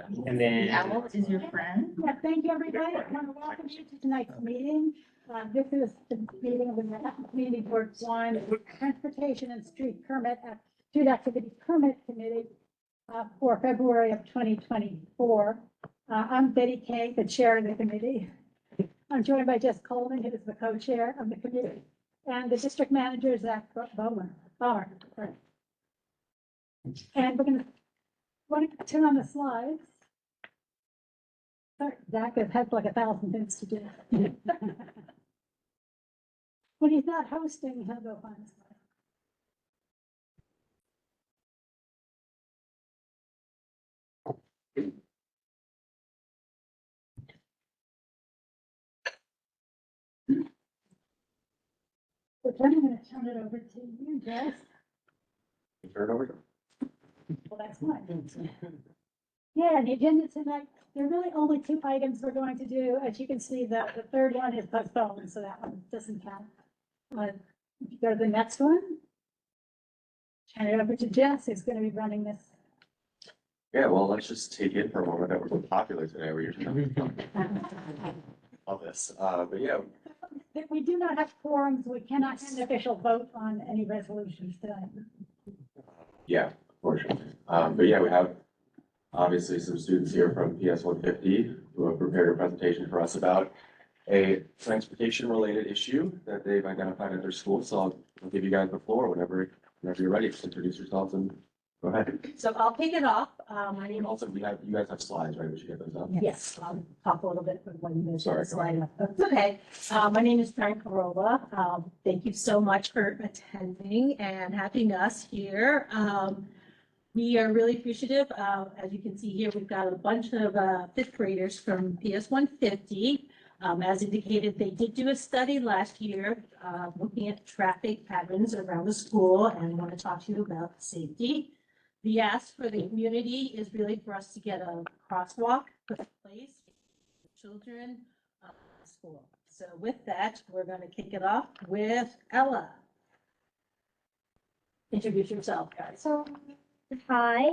And then, Owl is your friend. Yeah, thank you, everybody. I want to welcome you to tonight's meeting. This is the meeting of the Community Board One Transportation and Street Permit, Street Activity Permit Committee for February of 2024. I'm Betty Kay, the chair of the committee. I'm joined by Jess Coleman, who is the co-chair of the committee, and the district manager, Zach Bowman. And we're going to turn on the slides. Sorry, Zach has had like 1,000 things to do. When he's not hosting, he'll go find the slides. So then I'm going to turn it over to you, Jess. turn it over. Well, that's fine. Yeah, the agenda tonight, there are really only two items we're going to do. As you can see, the third one is postponed, so that one doesn't count. If you go to the next one, turn it over to Jess, who's going to be running this. Yeah, well, let's just take it for a moment that we're so popular today. We're usually all this, but yeah, We do not have quorums, we cannot have an official vote on any resolutions tonight. yeah, fortunately. But yeah, we have obviously some students here from PS 150 who have prepared a presentation for us about a transportation related issue that they've identified at their school. So I'll give you guys the floor whenever you're ready. Just introduce yourselves and go ahead. So I'll kick it off. My And name is, also, you guys have slides, right? We should get those up. yes, I'll talk a little bit when there's Sorry. a slide up. That's okay. My name is Karen Carolla. Thank you so much for attending and having us here. We are really appreciative. As you can see here, we've got a bunch of fifth graders from PS 150. As indicated, they did do a study last year looking at traffic patterns around the school, and I want to talk to you about safety. The ask for the community is really for us to get a crosswalk put in place for children at school. So with that, we're going to kick it off with Ella. Introduce yourself, guys. So, hi,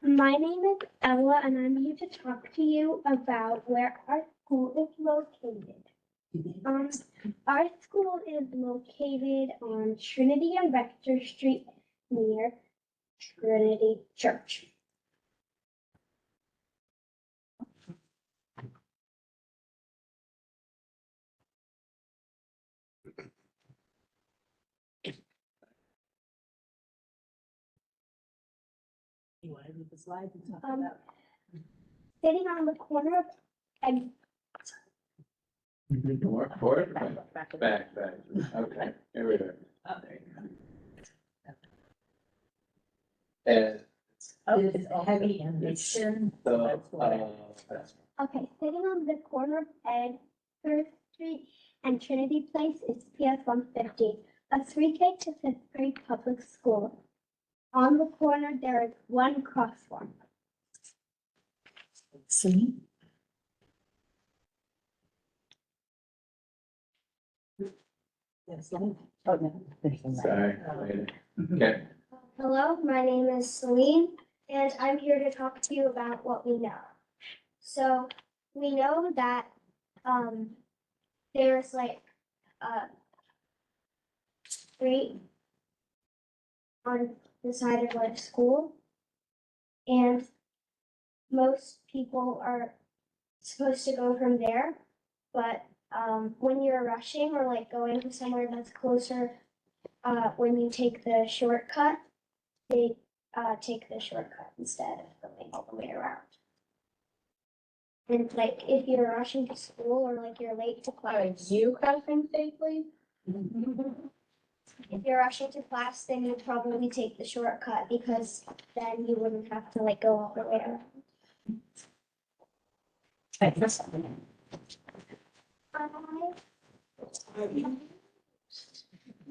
my name is Ella, and I'm here to talk to you about where our school is located. Our school is located on Trinity and Rector Street near Trinity Church. You want to read the slides and talk Um, about? Sitting on the corner of and More forward, Back. back. Okay, here we go. Oh, there you And go. Oh, it's heavy and it's. the, okay, sitting on the corner of Ed First Street and Trinity Place is PS 150, a 3K to 5th grade public school. On the corner, there is one crosswalk. See? Yes, oh, no. sorry. Okay, Hello, my name is Celine, and I'm here to talk to you about what we know. So, we know that there's like a street on the side of our school, and most people are supposed to go from there, but when you're rushing or like going to somewhere that's closer, when you take the shortcut, they take the shortcut instead of going all the way around. And like if you're rushing to school or like you're late to class, You crossing safely? if you're rushing to class, then you probably take the shortcut because then you wouldn't have to like go all the way around.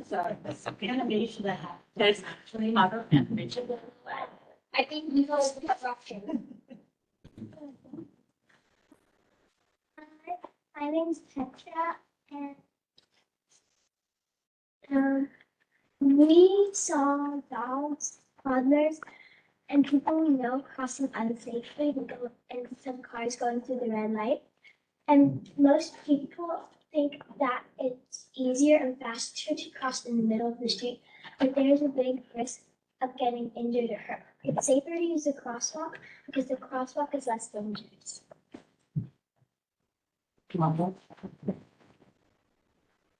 So this animation that happened, there's actually other animation. I think you know the rushing. My name's Petra, and we saw dogs, toddlers, and people we know crossing unsafely and some cars going through the red light. And most people think that it's easier and faster to cross in the middle of the street, but there's a big risk of getting injured or hurt. It's safer to use a crosswalk because the crosswalk is less dangerous.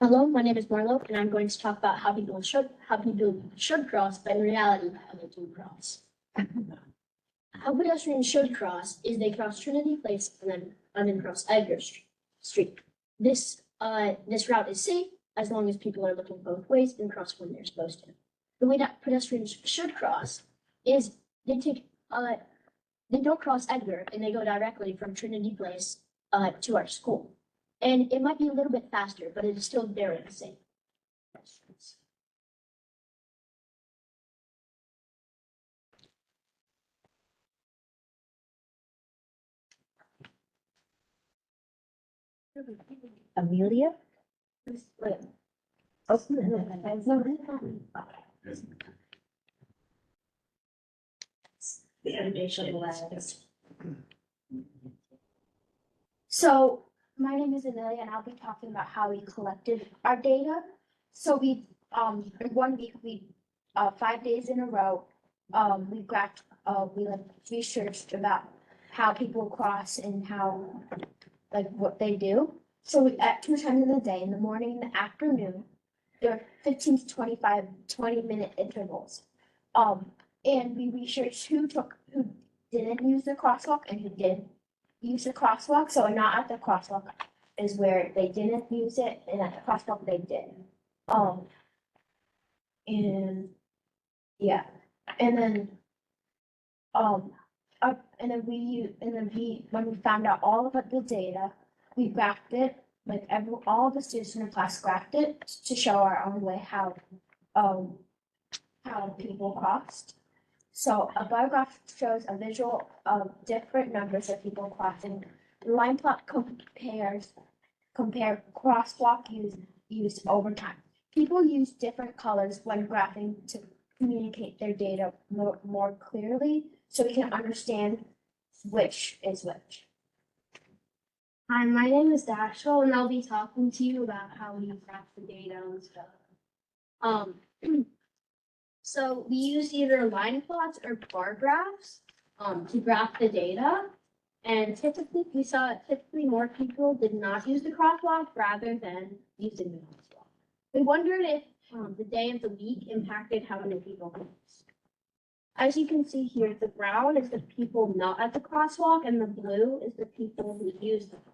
Hello, my name is Marlo, and I'm going to talk about how people should cross, but in reality, how they do cross. How pedestrians should cross is they cross Trinity Place and then cross Edgar Street. This route is safe as long as people are looking both ways and cross when they're supposed to. The way that pedestrians should cross is they don't cross Edgar and they go directly from Trinity Place to our school. And it might be a little bit faster, but it is still very safe. Amelia? So my name is Amelia, and I'll be talking about how we collected our data. So in 1 week, 5 days in a row, we researched about how people cross and how, like, what they do. So at 2 times in the day, in the morning and the afternoon, there are 15 to 20-minute intervals. And we researched who didn't use the crosswalk and who did use the crosswalk. So not at the crosswalk is where they didn't use it, and at the crosswalk they did. And yeah, and then when we found out all of the data, we graphed it. Like all the students in the class graphed it to show our own way how people crossed. So a bar graph shows a visual of different numbers of people crossing. The line plot compare crosswalk used over time. People use different colors when graphing to communicate their data more clearly, so we can understand which is which. Hi, my name is Dashel, and I'll be talking to you about how we graph the data and stuff. So we use either line plots or bar graphs to graph the data. And typically more people did not use the crosswalk rather than using the crosswalk. We wondered if the day of the week impacted how many people crossed. As you can see here, the brown is the people not at the crosswalk, and the blue is the people who used the crosswalk.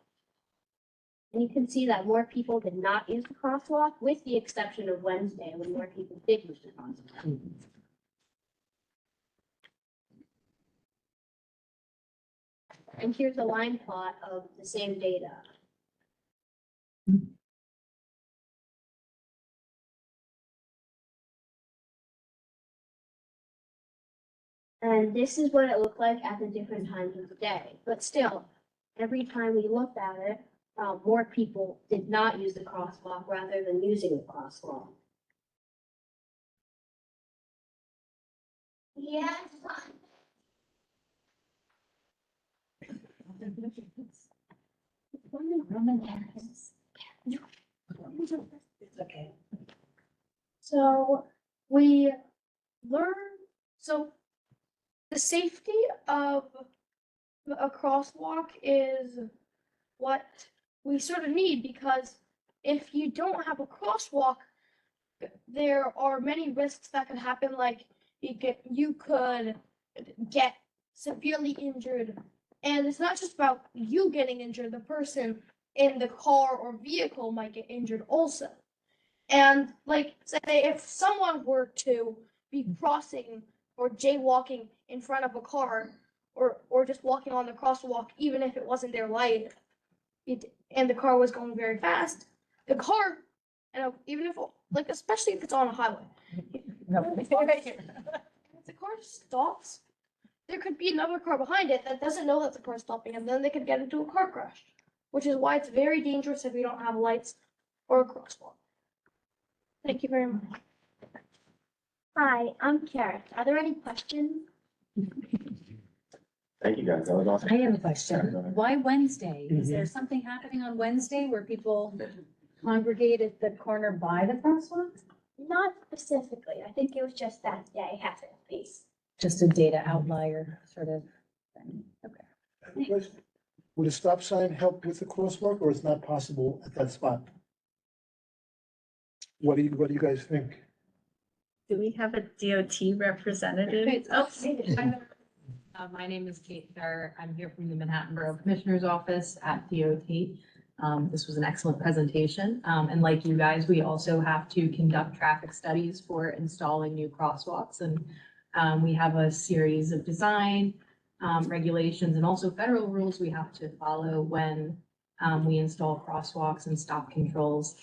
And you can see that more people did not use the crosswalk, with the exception of Wednesday, when more people did use the crosswalk. And here's a line plot of the same data. And this is what it looked like at the different times of the day. But still, every time we looked at it, more people did not use the crosswalk rather than using the crosswalk. Yeah. Okay. So we learned, so the safety of a crosswalk is what we sort of need, because if you don't have a crosswalk, there are many risks that could happen, like you could get severely injured. And it's not just about you getting injured, the person in the car or vehicle might get injured also. And like, say if someone were to be crossing or jaywalking in front of a car, or just walking on the crosswalk, even if it wasn't their light, and the car was going very fast, the car, even if, like, especially if it's on a highway, if the car stops, there could be another car behind it that doesn't know that the car is stopping, and then they could get into a car crash, which is why it's very dangerous if we don't have lights or a crosswalk. Thank you very much. Hi, I'm Kara. Are there any questions? Thank you guys, that was awesome. I have a Sorry, question. go ahead. Why Wednesday? Is there something happening on Wednesday where people congregate at the corner by the crosswalk? Not specifically, I think it was just that day happened, please. Just a data outlier sort of thing. Okay. Would a stop sign help with the crosswalk, or it's not possible at that spot? What do you guys think? Do we have a DOT representative? Oh, My name is Kate Thayer. I'm here from the Manhattan Borough Commissioner's Office at DOT. This was an excellent presentation. And like you guys, we also have to conduct traffic studies for installing new crosswalks. And we have a series of design regulations and also federal rules we have to follow when we install crosswalks and stop controls.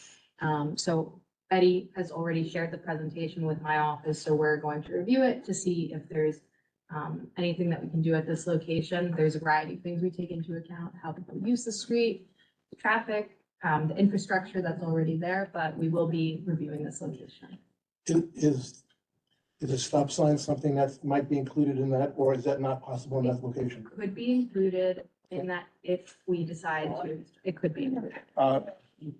So Betty has already shared the presentation with my office, so we're going to review it to see if there's anything that we can do at this location. There's a variety of things we take into account, how people use the street, the traffic, the infrastructure that's already there, but we will be reviewing this location. Is a stop sign something that might be included in that, or is that not possible in that location? Could be included in that if we decide to, it could be included.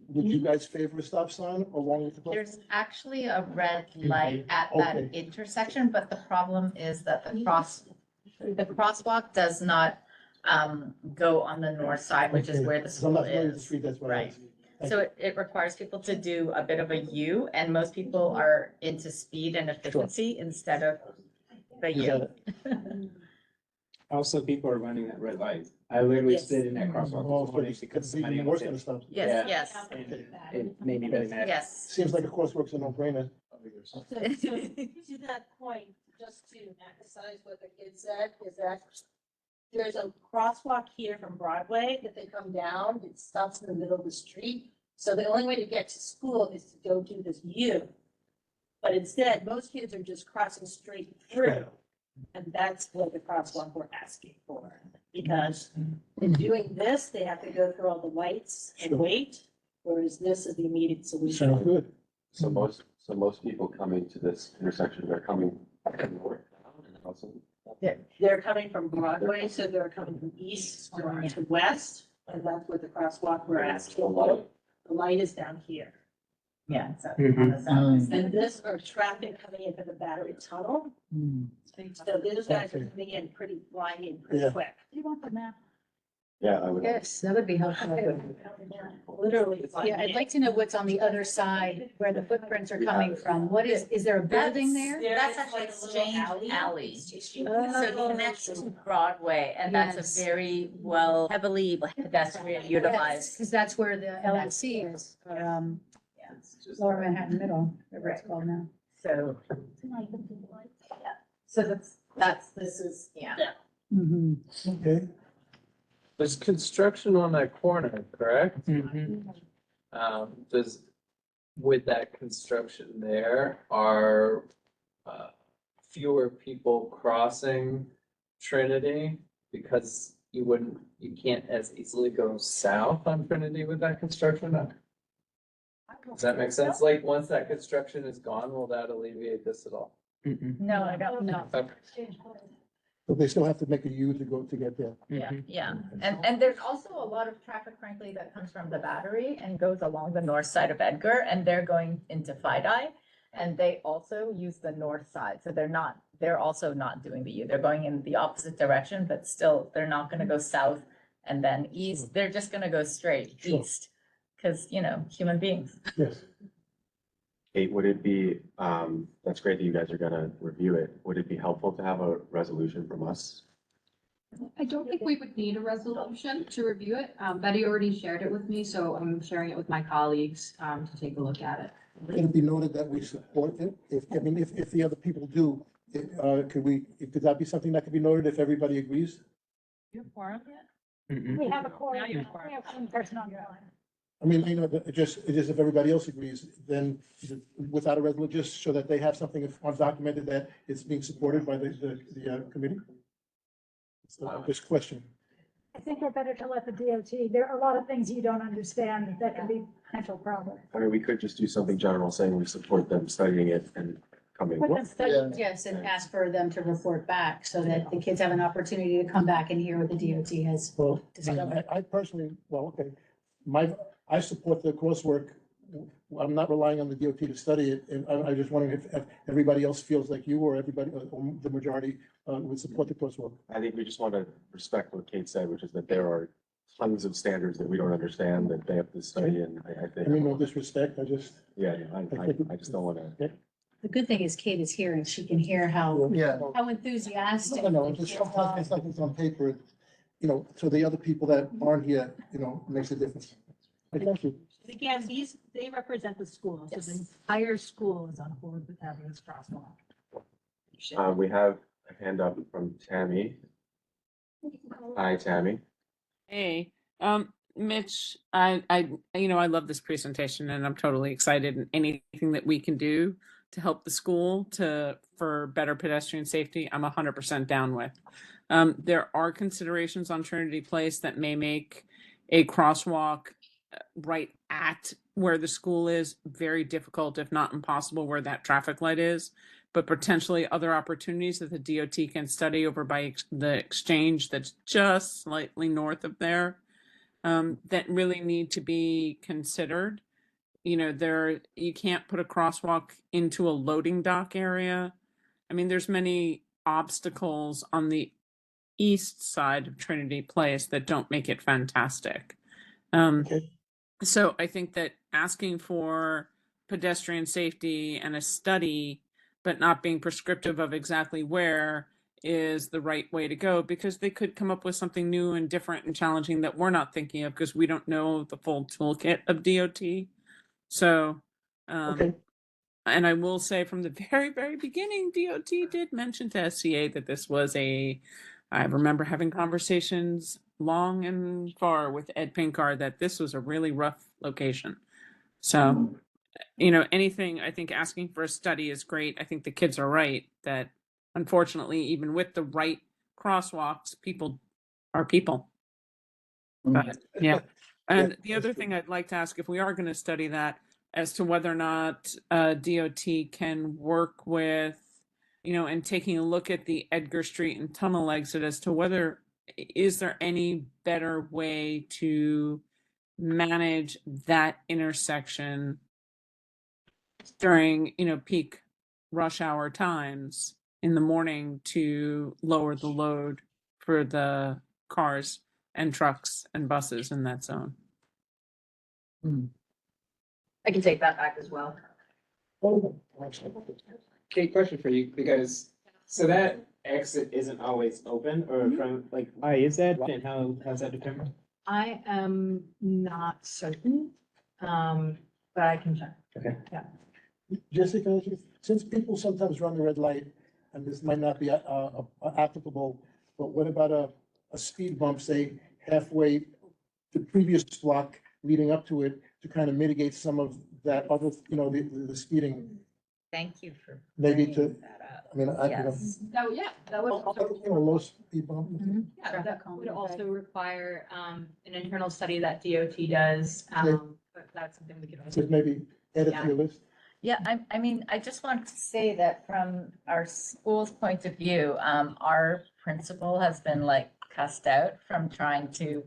Would you guys favor a stop sign along with the? there's actually a red light at that Okay. intersection, but the problem is that the crosswalk does not go on the north side, which is Okay. where the So I'm school not familiar with the is. street, that's what I Right. was. Thank So it requires people to do a bit of a U, and most people are into speed and efficiency instead of the Is U. that- Also, people are running that red light. I literally Yes. stood in that crosswalk Oh, this morning so because it's even somebody worse else than a did. stop. Yes, yes, And it made me very mad. yes. Seems like a crosswalk's a no-brainer. So to that point, just to emphasize what the kid said, is that there's a crosswalk here from Broadway that they come down, it stops in the middle of the street. So the only way to get to school is to go do this U. But instead, most kids are just crossing straight through. And that's what the crosswalk we're asking for. Because in doing this, they have to go through all the lights and Sure. wait, whereas this is the immediate solution. Sounds good. So most people coming to this intersection, they're coming north and also. They're coming from Broadway, so they're coming from east going to west, and that's what the crosswalk we're asking for. The light is down here. Yeah. So And this are traffic coming into the battery tunnel. So those guys are coming in pretty flying in pretty Yeah. quick. Do you want the map? Yeah, I would. Yes, that would be helpful. Literally. flying Yeah, I'd in. like to know what's on the other side where the footprints are coming from. What is there a building there? That's There is actually like a little Exchange Alley. Oh. So it connects to Broadway, and that's Yes. a very well, heavily pedestrian utilized. Because that's where the LMC is, or, Lower Manhattan Middle, whatever it's called now. So, this is, yeah. Okay. There's construction on that corner, correct? With that construction there, are fewer people crossing Trinity? Because you can't as easily go south on Trinity with that construction? Does that make sense? Like, once that construction is gone, will that alleviate this at all? No, I don't know. Okay. But they still have to make a U to go to get there. Yeah, yeah. And there's also a lot of traffic, frankly, that comes from the Battery and goes along the north side of Edgar, and they're going into Fidei. And they also use the north side, so they're also not doing the U. They're going in the opposite direction, but still, they're not gonna go south and then east. They're just gonna go straight Sure. east. Cause, human beings. Yes. Kate, would it be, that's great that you guys are gonna review it. Would it be helpful to have a resolution from us? I don't think we would need a resolution to review it. Betty already shared it with me, so I'm sharing it with my colleagues to take a look at it. Can it be noted that we support it? If the other people do, could that be something that could be noted if everybody agrees? We have a quorum. Now We you have one person on the line. I mean, just if everybody else agrees, then without a resolution, just so that they have something on documented that it's being supported by the committee? So, this question. I think we're better to let the DOT, there are a lot of things you don't understand that can be potential problems. I mean, we could just do something general saying we support them studying it and coming. Put them study. Yes, and ask for them to report back so that the kids have an opportunity to come back and hear what the DOT has Well, discovered. I personally, well, okay, I support the coursework. I'm not relying on the DOT to study it, and I just wondering if everybody else feels like you or everybody, or the majority, would support the coursework. I think we just want to respect what Kate said, which is that there are tons of standards that we don't understand that they have to study, and I I mean, no think, disrespect, I just, yeah, I just don't want to. The good thing is Kate is here and she can hear how yeah. enthusiastic. I know, just sometimes it's like it's on paper, you know, so the other people that aren't here, you know, makes a difference. Thank you. Again, they represent the school, so the entire school is on board with having this crosswalk. We have a hand up from Tammy. Hi, Tammy. Hey, Mitch, I love this presentation and I'm totally excited and anything that we can do to help the school for better pedestrian safety, I'm 100% down with. There are considerations on Trinity Place that may make a crosswalk right at where the school is very difficult, if not impossible, where that traffic light is, but potentially other opportunities that the DOT can study over by the exchange that's just slightly north of there, that really need to be considered. You know, you can't put a crosswalk into a loading dock area. I mean, there's many obstacles on the east side of Trinity Place that don't make it fantastic. Okay. So I think that asking for pedestrian safety and a study, but not being prescriptive of exactly where, is the right way to go, because they could come up with something new and different and challenging that we're not thinking of because we don't know the full toolkit of DOT. So, Okay. and I will say from the very, very beginning, DOT did mention to SCA that this was I remember having conversations long and far with Ed Pinkar that this was a really rough location. So, you know, anything, I think asking for a study is great. I think the kids are right that unfortunately, even with the right crosswalks, people are people. But, yeah. And the other thing I'd like to ask, if we are going to study that, as to whether or not DOT can work with, you know, and taking a look at the Edgar Street and tunnel exit as to whether, is there any better way to manage that intersection during, you know, peak rush hour times in the morning to lower the load for the cars and trucks and buses in that zone? I can take that back as well. Kate, question for you, because, so that exit isn't always open, or from, like, why is that, and how's that determined? I am not certain, but I can check. Okay. Jessica, since people sometimes run the red light, and this might not be applicable, but what about a speed bump, say halfway the previous block leading up to it, to kind of mitigate some of that other, you know, the speeding, Thank you for maybe bringing to, that up. I mean, Yes. Oh, yeah, that would also, you know, low speed bump. yeah, that would also require, an internal study that DOT does, but that's something we could also. Just maybe add it to your list. Yeah, I mean, I just want to say that from our school's point of view, our principal has been like cussed out from trying to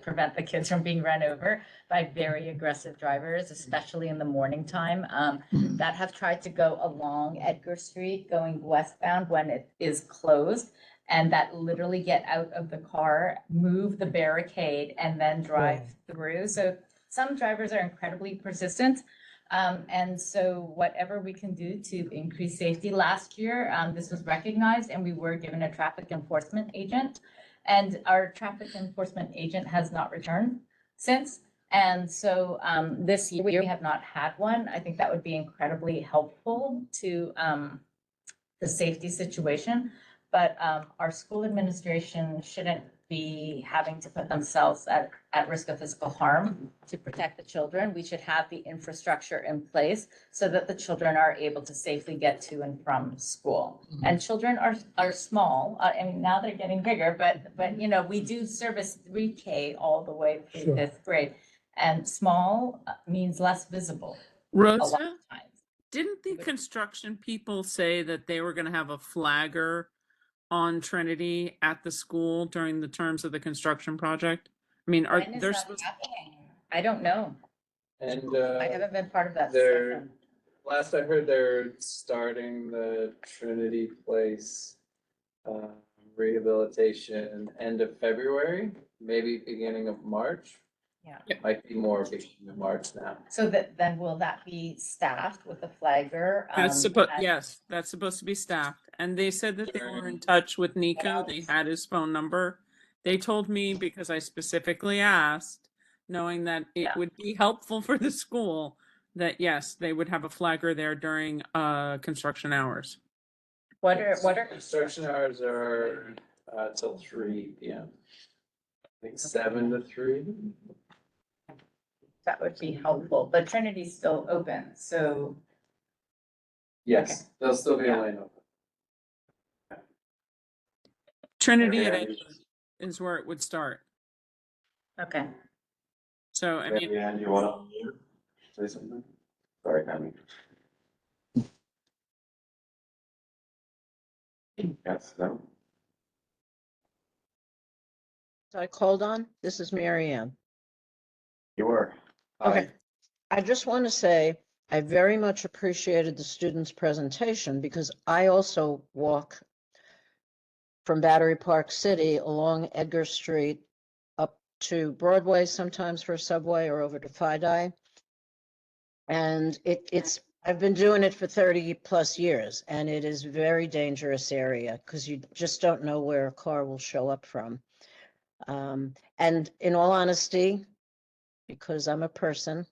prevent the kids from being run over by very aggressive drivers, especially in the morning time, that have tried to go along Edgar Street going westbound when it is closed, and that literally get out of the car, move the barricade, and then drive through. So some drivers are incredibly persistent. And so whatever we can do to increase safety, last year, this was recognized and we were given a traffic enforcement agent. And our traffic enforcement agent has not returned since. And so this year we have not had one. I think that would be incredibly helpful to the safety situation. But our school administration shouldn't be having to put themselves at risk of physical harm to protect the children. We should have the infrastructure in place so that the children are able to safely get to and from school. And children are small. I mean, now they're getting bigger, but you know, we do service 3K all the way through Sure. 5th grade. And small means less visible a lot Rosa, of times. Didn't the construction people say that they were gonna have a flagger on Trinity at the school during the terms of the construction project? I mean, are When is there that supposed, happening? I don't know. And I haven't been part of that they're, discussion. last I heard, they're starting the Trinity Place rehabilitation end of February, maybe beginning of March. Yeah. Might be more beginning of March now. So that, then will that be staffed with a flagger? that's supposed, at- yes, that's supposed to be staffed. And they said that they were in touch with Nico. They had his phone number. They told me, because I specifically asked, knowing that it Yeah. would be helpful for the school, that yes, they would have a flagger there during construction hours. What are, Construction hours are till 3 p.m. I think 7 to 3. that would be helpful, but Trinity's still open, so, Yes, they'll still be Yeah. line open. Trinity Okay, at Andy. 8 is where it would start. okay. So, I mean, Andy, you wanna say something? Sorry, Tammy. Yes, no? I called on. This is Mary Ann. You were. Okay. Hi. I just want to say I very much appreciated the student's presentation because I also walk from Battery Park City along Edgar Street up to Broadway sometimes for a subway or over to Fidei. And I've been doing it for 30 plus years and it is a very dangerous area because you just don't know where a car will show up from. And in all honesty, because I'm a person,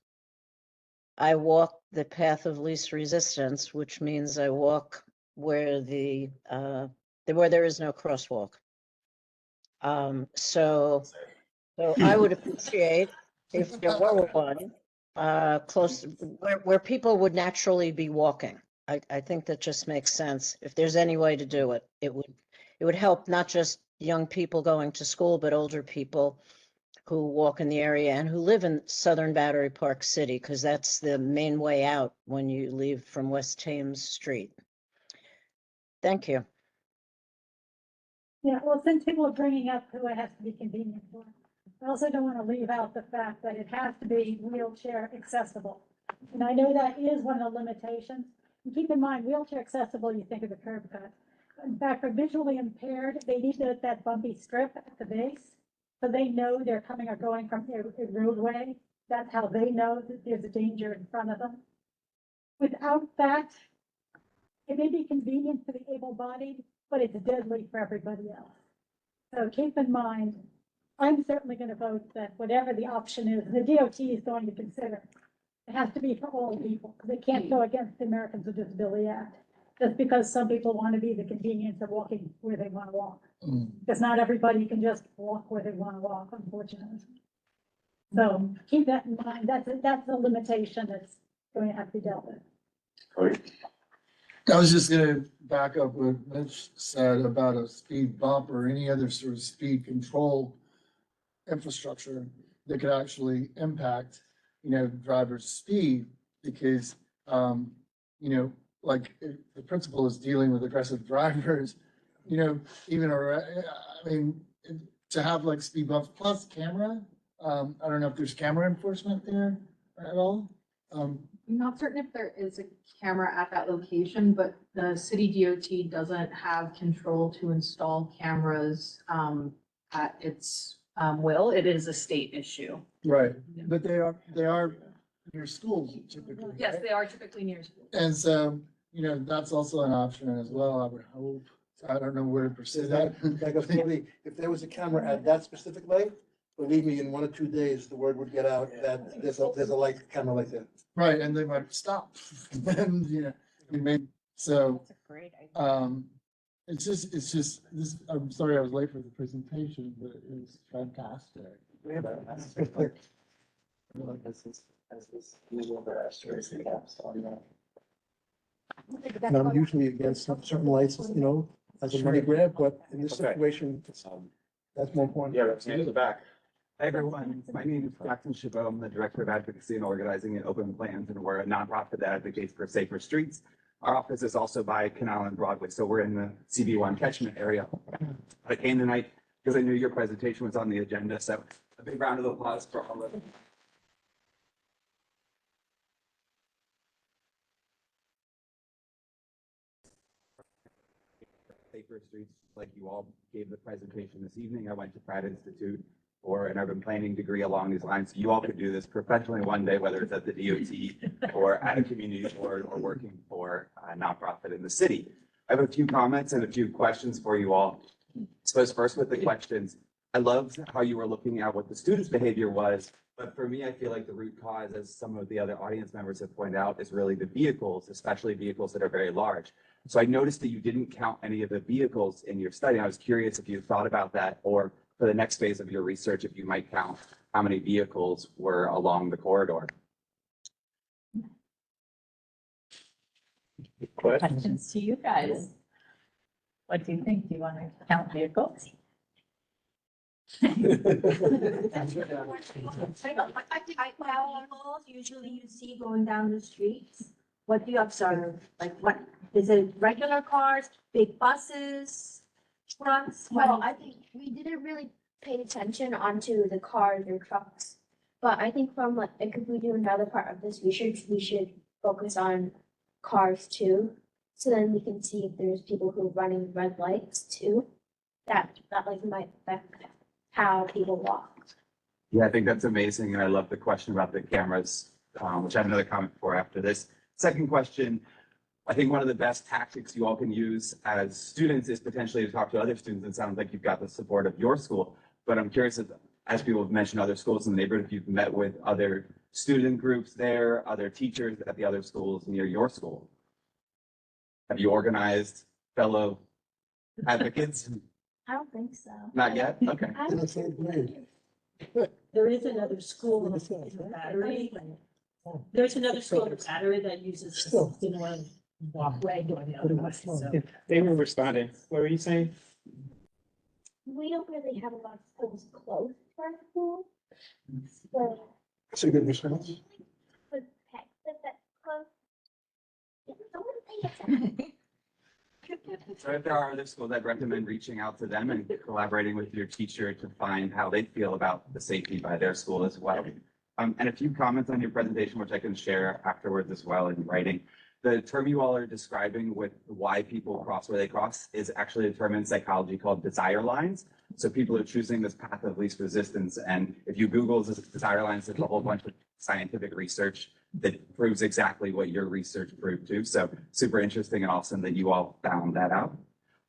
I walk the path of least resistance, which means I walk where where there is no crosswalk. So I would appreciate if there were one close where people would naturally be walking. I think that just makes sense. If there's any way to do it, it would help not just young people going to school, but older people who walk in the area and who live in Southern Battery Park City, because that's the main way out when you leave from West Thames Street. Thank you. Yeah, well, since people are bringing up who it has to be convenient for, I also don't want to leave out the fact that it has to be wheelchair accessible. And I know that is one of the limitations. And keep in mind, wheelchair accessible, you think of the curb cut. In fact, for visually impaired, they need that bumpy strip at the base. So they know they're coming or going from a roadway. That's how they know that there's a danger in front of them. Without that, it may be convenient for the able-bodied, but it's deadly for everybody else. So keep in mind, I'm certainly going to vote that whatever the option is, the DOT is going to consider. It has to be for all people, because it can't go against the Americans with Disability Act, just because some people want to be the convenience of walking where they want to walk. Because not everybody can just walk where they want to walk, unfortunately. So keep that in mind. That's a limitation that's going to have to be dealt with. Cody? I was just gonna back up what Mitch said about a speed bump or any other sort of speed control infrastructure that could actually impact, drivers' speed, because, like if the principal is dealing with aggressive drivers, to have like speed bumps plus camera, I don't know if there's camera enforcement there at all. I'm not certain if there is a camera at that location, but the city DOT doesn't have control to install cameras at its will. It is a state issue. Right, but they are near schools typically. Yes, right? they are typically near schools. And so, that's also an option as well, I would hope. I don't know where to pursue that. If there was a camera at that specific light, believe me, in 1 or 2 days, the word would get out that there's a light camera like that. Right, and they might stop. And, so, That's a great idea. it's just, this, I'm sorry I was late for the presentation, but it was fantastic. And I'm usually against certain lights, as a money grab, but in this Okay. situation, that's more important. Yeah, that's in the back. Hi, everyone. My name is Jackson Chabot. I'm the Director of Advocacy and Organizing at Open Plans, and we're a nonprofit that advocates for safer streets. Our office is also by Canal and Broadway, so we're in the CB1 catchment area. I came tonight because I knew your presentation was on the agenda, so a big round of applause for all of you. Safer streets, like you all gave the presentation this evening. I went to Pratt Institute for an urban planning degree along these lines. So you all could do this professionally one day, whether it's at the DOT or at a community board or working for a nonprofit in the city. I have a few comments and a few questions for you all. So first with the questions, I loved how you were looking at what the students' behavior was, but for me, I feel like the root cause, as some of the other audience members have pointed out, is really the vehicles, especially vehicles that are very large. So I noticed that you didn't count any of the vehicles in your study. I was curious if you thought about that, or for the next phase of your research, if you might count how many vehicles were along the corridor. Questions to you guys. What do you think? Do you want to count vehicles? How vehicles usually you see going down the streets? What do you observe? Like what, is it regular cars, big buses, trucks? Well, I think we didn't really pay attention onto the cars or trucks. But I think from like if we do another part of this research, we should focus on cars too. So then we can see if there's people who are running red lights too. That like might affect how people walk. Yeah, I think that's amazing. And I love the question about the cameras, which I have another comment for after this. Second question, I think one of the best tactics you all can use as students is potentially to talk to other students. It sounds like you've got the support of your school, but I'm curious if, as people have mentioned other schools in the neighborhood, if you've met with other student groups there, other teachers at the other schools near your school. Have you organized fellow advocates? I don't think so. Not yet? Okay. There is another school in the Battery. There's another school in the Battery that uses this similar walkway going the other way. So They were responding. What were you saying? We don't really have a lot of schools close to our school. So That's a good response. with Texas that's close. Someone pay attention. So if there are other schools, I'd recommend reaching out to them and collaborating with your teacher to find how they feel about the safety by their school as well. And a few comments on your presentation, which I can share afterwards as well in writing. The term you all are describing with why people cross where they cross is actually a term in psychology called desire lines. So people are choosing this path of least resistance. And if you Google desire lines, there's a whole bunch of scientific research that proves exactly what your research proved too. So super interesting and awesome that you all found that out.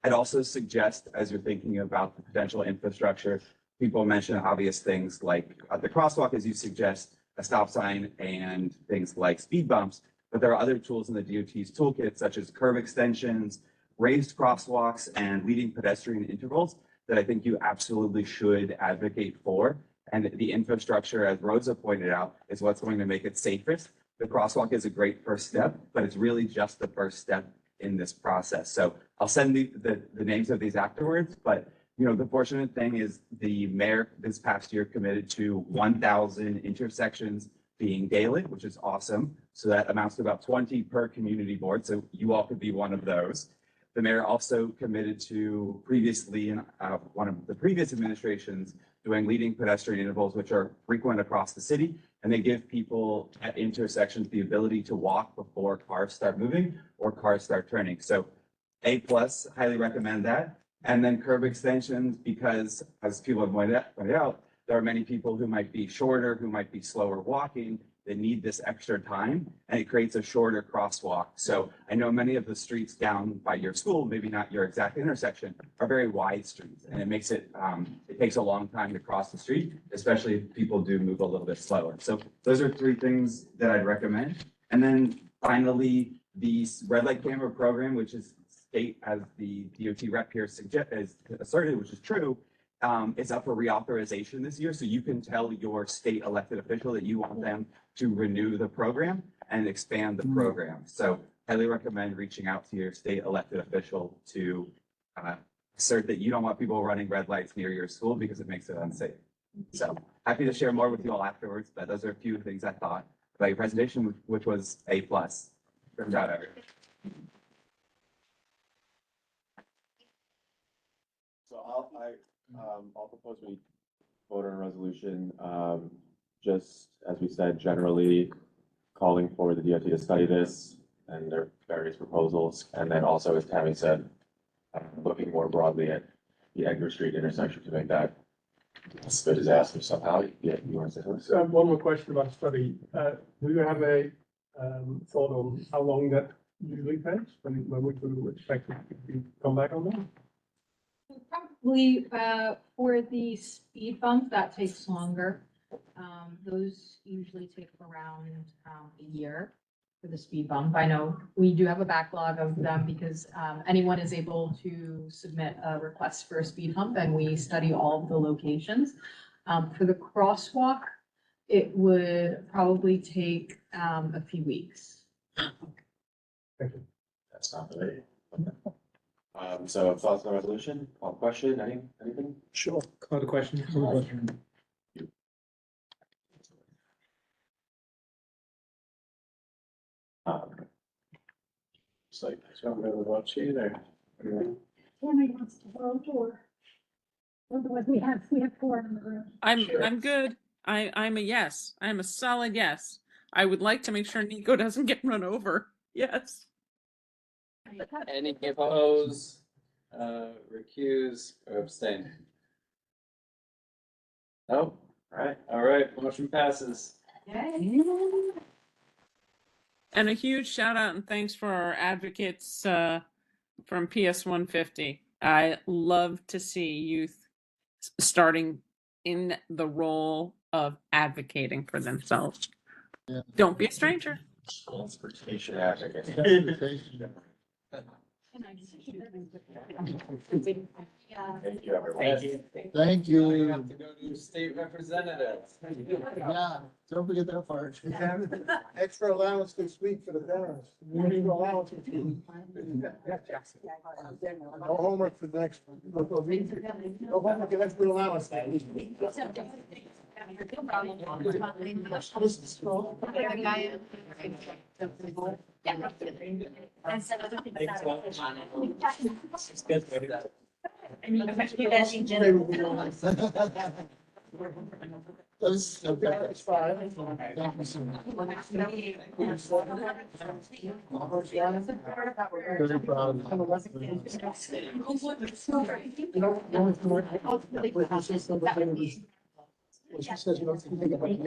I'd also suggest, as you're thinking about the potential infrastructure, people mention obvious things like the crosswalk, as you suggest, a stop sign, and things like speed bumps. But there are other tools in the DOT's toolkit, such as curb extensions, raised crosswalks, and leading pedestrian intervals that I think you absolutely should advocate for. And the infrastructure, as Rosa pointed out, is what's going to make it safest. The crosswalk is a great first step, but it's really just the first step in this process. So I'll send the names of these afterwards, but you know, the fortunate thing is the mayor this past year committed to 1,000 intersections being daily, which is awesome. So that amounts to about 20 per community board. So you all could be one of those. The mayor also committed to previously in one of the previous administrations doing leading pedestrian intervals, which are frequent across the city. And they give people at intersections the ability to walk before cars start moving or cars start turning. So A+, highly recommend that. And then curb extensions, because as people have pointed out, there are many people who might be shorter, who might be slower walking, that need this extra time, and it creates a shorter crosswalk. So I know many of the streets down by your school, maybe not your exact intersection, are very wide streets, and it makes it, it takes a long time to cross the street, especially if people do move a little bit slower. So those are three things that I'd recommend. And then finally, the red light camera program, which is state, as the DOT rep here has asserted, which is true, is up for reauthorization this year. So you can tell your state elected official that you want them to renew the program and expand the program. So highly recommend reaching out to your state elected official to assert that you don't want people running red lights near your school because it makes it unsafe. So happy to share more with you all afterwards, but those are a few things I thought about your presentation, which was A+. Good job, everyone. So I'll propose we vote on a resolution, just as we said, generally calling for the DOT to study this and their various proposals. And then also, as Tammy said, looking more broadly at the Edgar Street intersection to make that a disaster somehow. Yeah, you want to say something? So one more question about study. Do you have a thought on how long that usually takes? When would you expect it to come back on that? Probably, for the speed bump, that takes longer. Those usually take around, a year for the speed bump. I know we do have a backlog of them because, anyone is able to submit a request for a speed bump and we study all of the locations. For the crosswalk, it would probably take, a few weeks. That's not really. So thoughts on the resolution, call question, anything? Sure. Call the question. It's like, So I'm gonna watch you there. Tammy wants to vote or otherwise we have 4 in the room. I'm good. I'm a yes. I'm a solid yes. I would like to make sure Nico doesn't get run over. Yes. Any opposed, recuse, or abstain? No? All right, motion passes. And a huge shout out and thanks for our advocates from PS 150. I love to see youth starting in the role of advocating for themselves. Yeah. Don't be a stranger. Transportation advocate. Thank you, everyone. Thank Now you you. have to go to state representative. Yeah, don't forget that part. Extra allowance this week for the parents. Extra allowance. No homework for the next one. No homework, and extra allowance. That's fine. Thank you so much. Very proud. Well, she says, you don't think about it.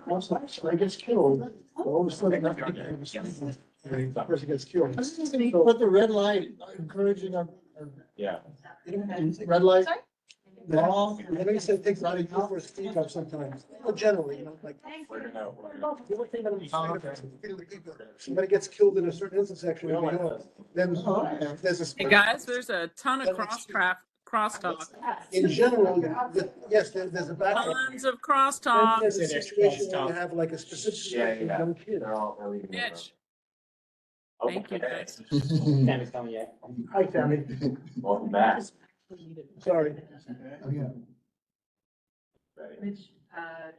Once the guy gets killed, all of a sudden, the person gets killed. Put the red light, encouraging our. Yeah. Red light. Wrong. I know you said it takes about a year for a speed bump sometimes. Well, generally, like. Somebody gets killed in a certain intersection, then there's a. Hey guys, there's a ton of crosstalk. In general, yes, there's a backup. Tons of Then crosstalk. there's a situation where you have like a specific young kid. They're all leaving the room. Mitch, thank you guys. Tammy's coming yet. Hi, Tammy. Welcome back. Sorry. Mitch, I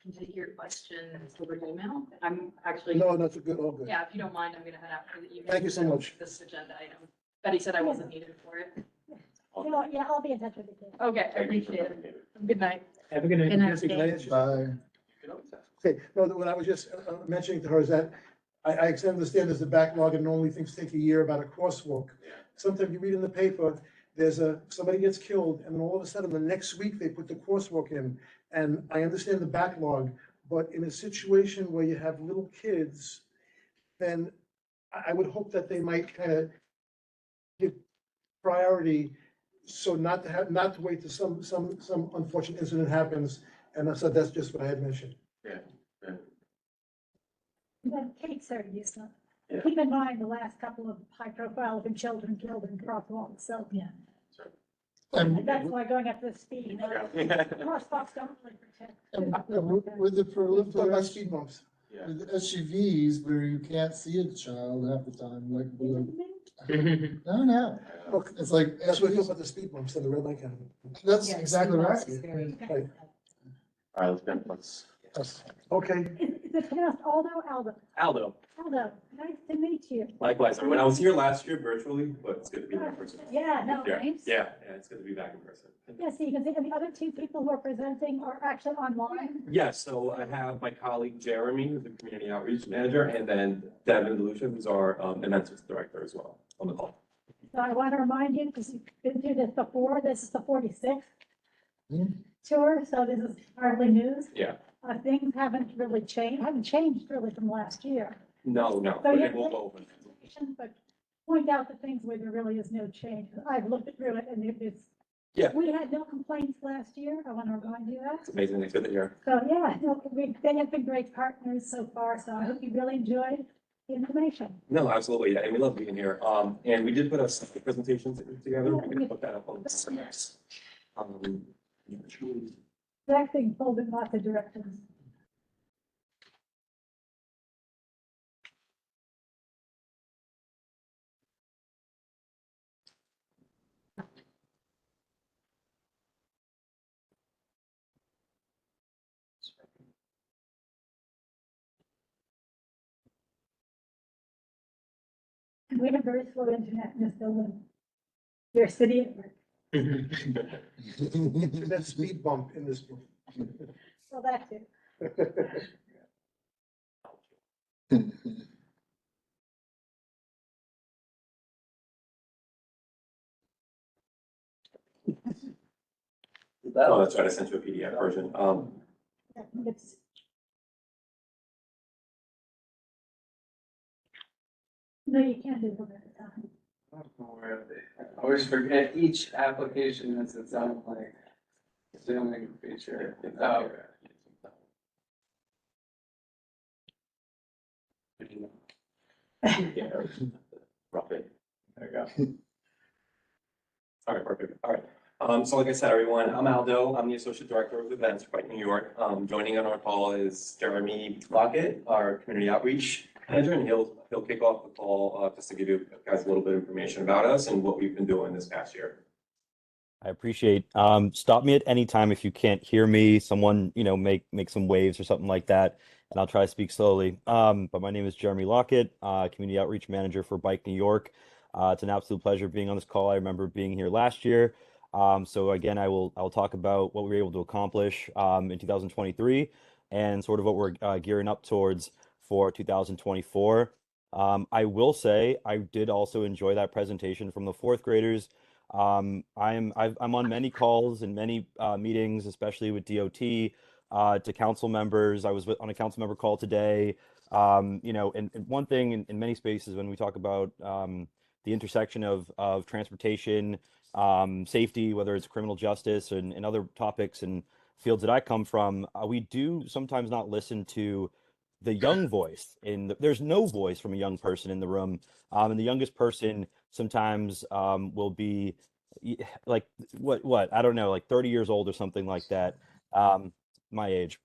can take your question over email. I'm actually, No, that's a good, all good. yeah, if you don't mind, I'm gonna head out for the evening. Thank you so much. This agenda item. Betty said I wasn't needed for it. You know, yeah, I'll be in touch with you. Okay, I appreciate it. Good night. Have a good night. Good night. Bye. Okay, no, what I was just mentioning to her is that I understand there's a backlog and normally things take a year about a crosswalk. Sometimes you read in the paper, somebody gets killed and then all of a sudden the next week they put the crosswalk in. And I understand the backlog, but in a situation where you have little kids, then I would hope that they might kind of give priority. So not to wait till some unfortunate incident happens. And so that's just what I had mentioned. Then Kate's are useless. Yeah. Keep in mind the last couple of high profile of children killed in crosswalks, so. Yeah. That's why going up the speed. Crosswalks don't really protect. With the Talk about proliferation speed bumps. Yeah. with SUVs where you can't see a child half the time, like No, no. It's like, That's what it feels about the speed bumps and the red light camera. that's Yes, exactly right. it's very- Right. All right, let's. Yes. Okay. Is it pronounced Aldo, Aldo? Aldo, Aldo, nice to meet you. likewise. When I was here last year virtually, but it's good to be in person. Yeah, no, Yeah, thanks. yeah, it's good to be back in person. Yeah, so you can see, and the other two people who are presenting are actually online. Yes, so I have my colleague Jeremy, who's the community outreach manager, and then Devin DeLucia, who's our events director as well on the call. So I want to remind you, because you've been through this before, this is the 46th tour, so this is hardly news. Yeah, Things haven't changed really from last year. no, So but yeah, it will open. But point out the things where there really is no change. I've looked through it and it's. Yeah. We had no complaints last year. I want to remind you that. It's amazing, it's good to hear. So, yeah, no, they have been great partners so far, so I hope you really enjoyed the information. No, absolutely, yeah, and we love being here. And we did put a slide presentation together, we can put that up on the. That thing pulled in lots of directions. And we have very slow internet in this building. Your city, That speed bump in this room. well, that's it. Oh, that's right, I sent you a PDF version. It's, no, you can't do one at a time. I always forget each application has its own like zooming feature. Oh. Yeah, roughly. There you go. All right, perfect. All right. So like I said, everyone, I'm Aldo. I'm the Associate Director of Events for Bike New York. Joining on our call is Jeremy Lockett, our Community Outreach Manager, and he'll kick off the call, just to give you guys a little bit of information about us and what we've been doing this past year. I appreciate, stop me at any time if you can't hear me, someone, make some waves or something like that, and I'll try to speak slowly. But my name is Jeremy Lockett, Community Outreach Manager for Bike New York. It's an absolute pleasure being on this call. I remember being here last year. So again, I'll talk about what we were able to accomplish in 2023 and sort of what we're gearing up towards for 2024. I will say I did also enjoy that presentation from the fourth graders. I'm on many calls and many meetings, especially with DOT, to council members. I was on a council member call today. And one thing in many spaces when we talk about the intersection of transportation, safety, whether it's criminal justice and other topics and fields that I come from, we do sometimes not listen to the young voice. There's no voice from a young person in the room, and the youngest person sometimes will be like what I don't know, like 30 years old or something like that, my age.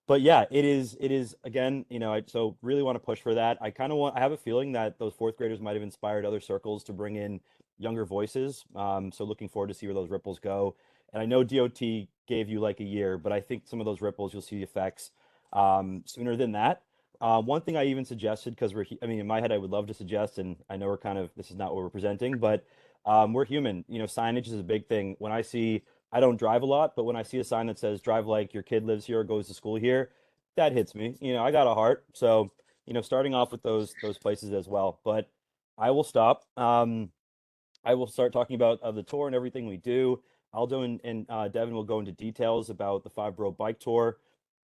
But yeah, it is again, so really want to push for that. I have a feeling that those fourth graders might have inspired other circles to bring in younger voices. So looking forward to see where those ripples go. And I know DOT gave you like a year, but I think some of those ripples, you'll see the effects sooner than that. One thing I even suggested, because in my head, I would love to suggest, and I know this is not what we're presenting, but we're human. Signage is a big thing. I don't drive a lot, but when I see a sign that says drive like your kid lives here or goes to school here, that hits me. I got a heart. So, starting off with those places as well. But I will stop. I will start talking about the tour and everything we do. Aldo and Devin will go into details about the 5-borough bike tour.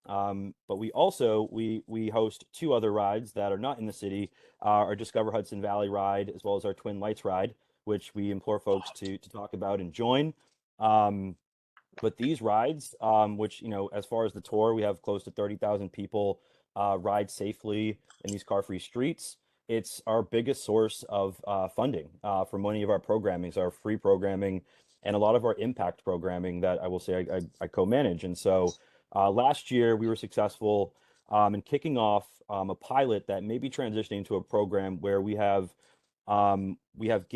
But we also, we host 2 other rides that are not in the city, our Discover Hudson Valley ride, as well as our Twin Lights ride, which we implore folks to talk about and join. But these rides, which, as far as the tour, we have close to 30,000 people ride safely in these car-free streets. It's our biggest source of funding for many of our programming, our free programming, and a lot of our impact programming that I will say I co-manage. And so last year we were successful in kicking off a pilot that may be transitioning to a program where we have we have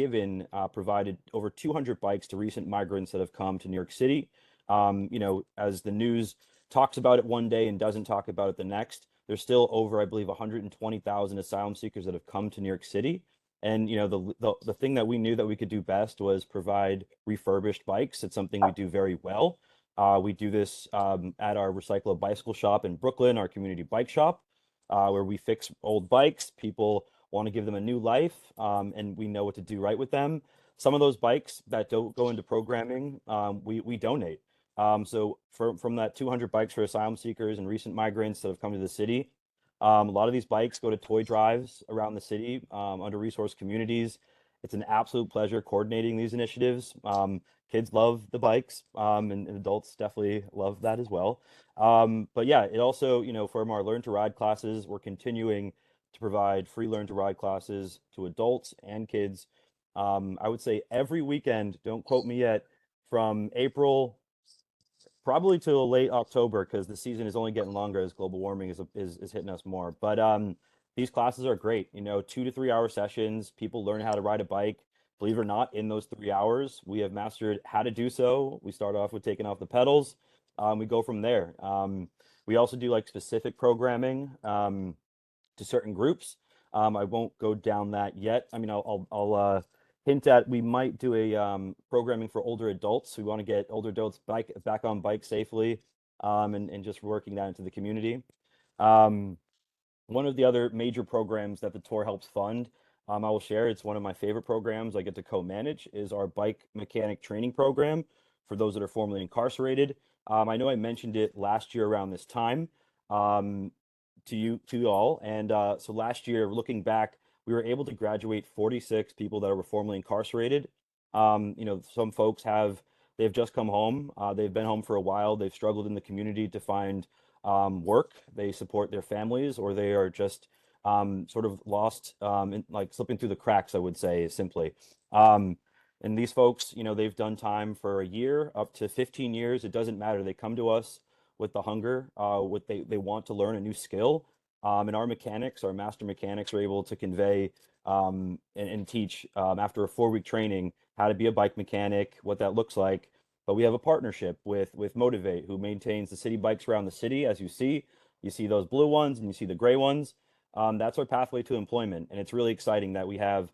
provided over 200 bikes to recent migrants that have come to New York City. As the news talks about it one day and doesn't talk about it the next, there's still over, I believe, 120,000 asylum seekers that have come to New York City. And the thing that we knew that we could do best was provide refurbished bikes. It's something we do very well. We do this at our Recycle a Bicycle shop in Brooklyn, our community bike shop, where we fix old bikes. People want to give them a new life, and we know what to do right with them. Some of those bikes that don't go into programming, we donate. So from that 200 bikes for asylum seekers and recent migrants that have come to the city, a lot of these bikes go to toy drives around the city, under-resourced communities. It's an absolute pleasure coordinating these initiatives. Kids love the bikes, and adults definitely love that as well. But yeah, it also, from our Learn to Ride classes, we're continuing to provide free Learn to Ride classes to adults and kids. I would say every weekend, don't quote me yet, from April probably till late October, because the season is only getting longer as global warming is hitting us more. But these classes are great, 2 to 3 hour sessions. People learn how to ride a bike. Believe it or not, in those 3 hours, we have mastered how to do so. We start off with taking off the pedals. We go from there. We also do like specific programming to certain groups. I won't go down that yet. I mean, I'll hint at we might do a programming for older adults. We want to get older adults back on bike safely, and just working that into the community. One of the other major programs that the tour helps fund, I will share, it's one of my favorite programs I get to co-manage, is our bike mechanic training program for those that are formerly incarcerated. I know I mentioned it last year around this time to you all. And so last year, looking back, we were able to graduate 46 people that were formerly incarcerated. Some folks they've just come home. They've been home for a while. They've struggled in the community to find work. They support their families, or they are just sort of lost, like slipping through the cracks, I would say simply. And these folks, they've done time for a year, up to 15 years. It doesn't matter. They come to us with the hunger, they want to learn a new skill. And our master mechanics are able to convey and teach after a 4-week training how to be a bike mechanic, what that looks like. But we have a partnership with Motivate, who maintains the city bikes around the city. As you see those blue ones and you see the gray ones. That's our pathway to employment. And it's really exciting that we have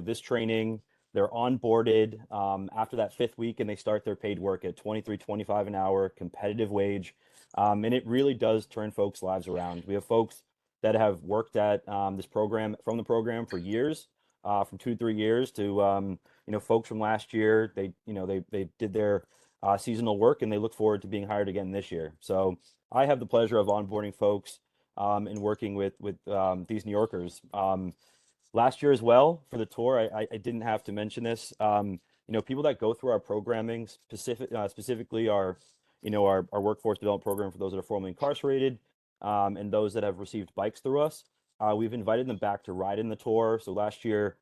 this training. They're onboarded after that 5th week, and they start their paid work at $23.25 an hour, competitive wage. And it really does turn folks' lives around. We have folks that have worked at this program for years, from 2 to 3 years, to folks from last year. They did their seasonal work, and they look forward to being hired again this year. So I have the pleasure of onboarding folks and working with these New Yorkers. Last year as well for the tour, I didn't have to mention this. People that go through our programming, specifically our workforce development program for those that are formerly incarcerated, and those that have received bikes through us, we've invited them back to ride in the tour. So last year,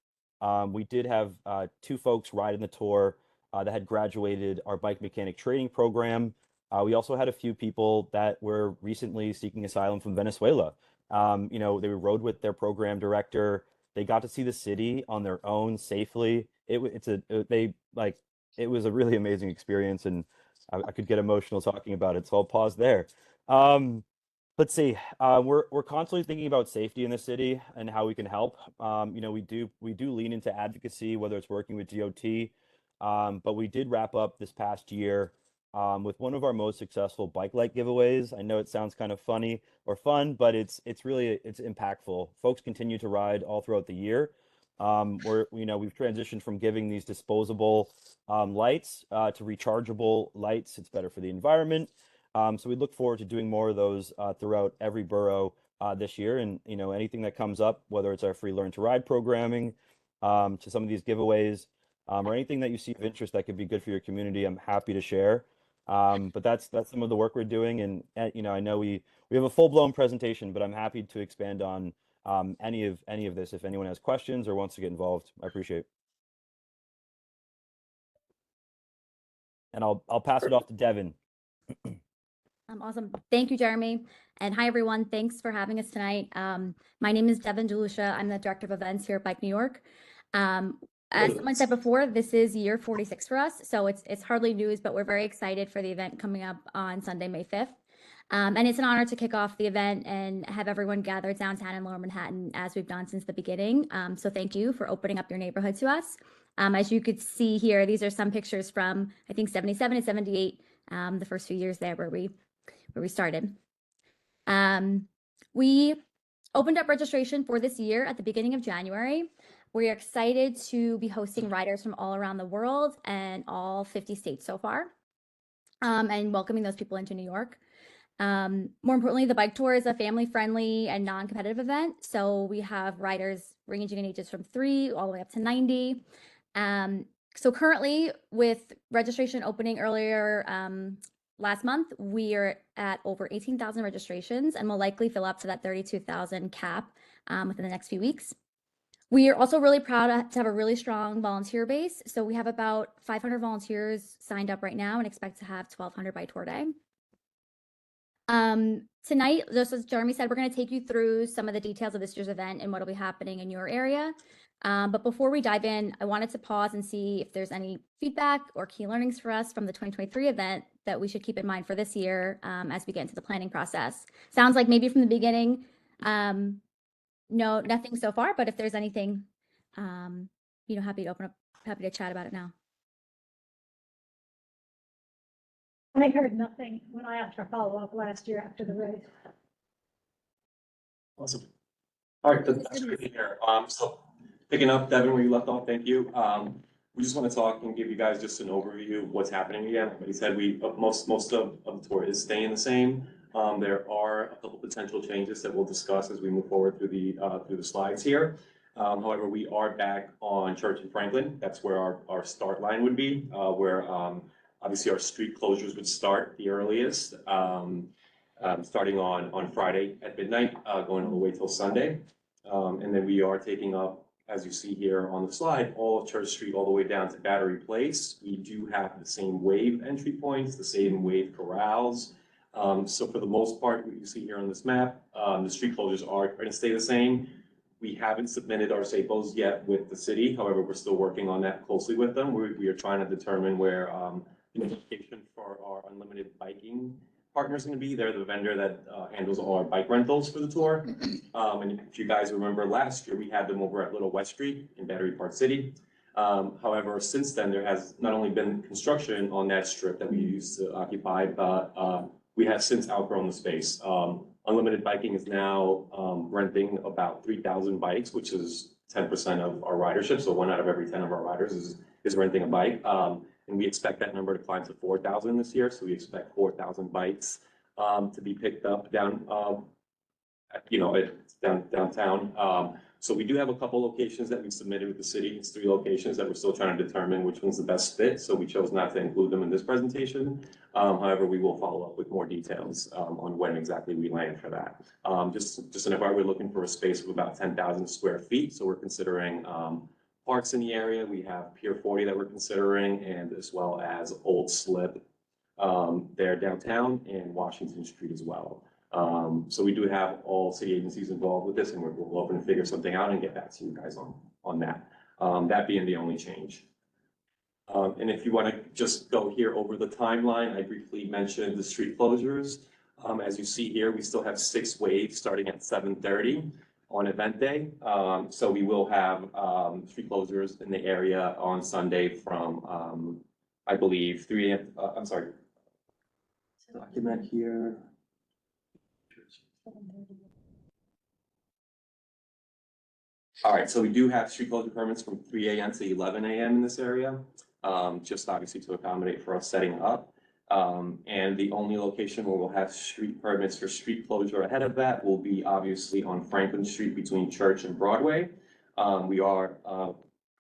we did have 2 folks ride in the tour that had graduated our bike mechanic training program. We also had a few people that were recently seeking asylum from Venezuela. They rode with their program director. They got to see the city on their own safely. It was a really amazing experience, and I could get emotional talking about it, so I'll pause there. Let's see. We're constantly thinking about safety in the city and how we can help. We do lean into advocacy, whether it's working with DOT, but we did wrap up this past year with one of our most successful bike light giveaways. I know it sounds kind of funny or fun, but it's impactful. Folks continue to ride all throughout the year. We've transitioned from giving these disposable lights to rechargeable lights. It's better for the environment. So we look forward to doing more of those throughout every borough this year. And anything that comes up, whether it's our free Learn to Ride programming, to some of these giveaways, or anything that you see of interest that could be good for your community, I'm happy to share. But that's some of the work we're doing. And I know we have a full-blown presentation, but I'm happy to expand on any of this if anyone has questions or wants to get involved. I appreciate it. And I'll pass it off to Devin. Awesome. Thank you, Jeremy. And hi, everyone. Thanks for having us tonight. My name is Devin Delusha. I'm the Director of Events here at Bike New York. As someone said before, this is year 46 for us, so it's hardly news, but we're very excited for the event coming up on Sunday, May 5th. And it's an honor to kick off the event and have everyone gather downtown in Lower Manhattan as we've done since the beginning. So thank you for opening up your neighborhood to us. As you could see here, these are some pictures from, I think, 77 and 78, the first few years there where we started. We opened up registration for this year at the beginning of January. We're excited to be hosting riders from all around the world and all 50 states so far, and welcoming those people into New York. More importantly, the bike tour is a family-friendly and non-competitive event. So we have riders ranging in ages from 3 all the way up to 90. So currently, with registration opening earlier last month, we are at over 18,000 registrations and will likely fill up to that 32,000 cap within the next few weeks. We are also really proud to have a really strong volunteer base. So we have about 500 volunteers signed up right now and expect to have 1,200 by tour day. Tonight, just as Jeremy said, we're going to take you through some of the details of this year's event and what will be happening in your area. But before we dive in, I wanted to pause and see if there's any feedback or key learnings for us from the 2023 event that we should keep in mind for this year as we get into the planning process. Sounds like maybe from the beginning, no, nothing so far, but if there's anything, happy to chat about it now. I heard nothing when I asked for follow-up last year after the race. Awesome. All right, that's great to hear. So picking up, Devin, where you left off, thank you. We just want to talk and give you guys just an overview of what's happening again. Like he said, most of the tour is staying the same. There are a couple potential changes that we'll discuss as we move forward through the slides here. However, we are back on Church and Franklin. That's where our start line would be, where obviously our street closures would start the earliest, starting on Friday at midnight, going all the way till Sunday. And then we are taking up, as you see here on the slide, all of Church Street all the way down to Battery Place. We do have the same wave entry points, the same wave corrals. So for the most part, what you see here on this map, the street closures are going to stay the same. We haven't submitted our SAPOs yet with the city. However, we're still working on that closely with them. We are trying to determine where the location for our unlimited biking partner is going to be. They're the vendor that handles all our bike rentals for the tour. And if you guys remember last year, we had them over at Little West Street in Battery Park City. However, since then, there has not only been construction on that strip that we used to occupy, but we have since outgrown the space. Unlimited Biking is now renting about 3,000 bikes, which is 10% of our ridership. So 1 out of every 10 of our riders is renting a bike. And we expect that number to climb to 4,000 this year. So we expect 4,000 bikes to be picked up downtown. So we do have a couple locations that we submitted with the city. It's 3 locations that we're still trying to determine which one's the best fit. So we chose not to include them in this presentation. However, we will follow up with more details on when exactly we land for that. Just an FYI, we're looking for a space of about 10,000 square feet. So we're considering parks in the area. We have Pier 40 that we're considering, and as well as Old Slip there downtown and Washington Street as well. So we do have all city agencies involved with this, and we're hoping to figure something out and get back to you guys on that. That being the only change. And if you want to just go here over the timeline, I briefly mentioned the street closures. As you see here, we still have 6 waves starting at 7:30 on event day. So we will have street closures in the area on Sunday from, I believe, 3 a.m. I'm sorry. Document here. All right, so we do have street closure permits from 3 a.m. to 11 a.m. in this area, just obviously to accommodate for us setting up. And the only location where we'll have street permits for street closure ahead of that will be obviously on Franklin Street between Church and Broadway. We are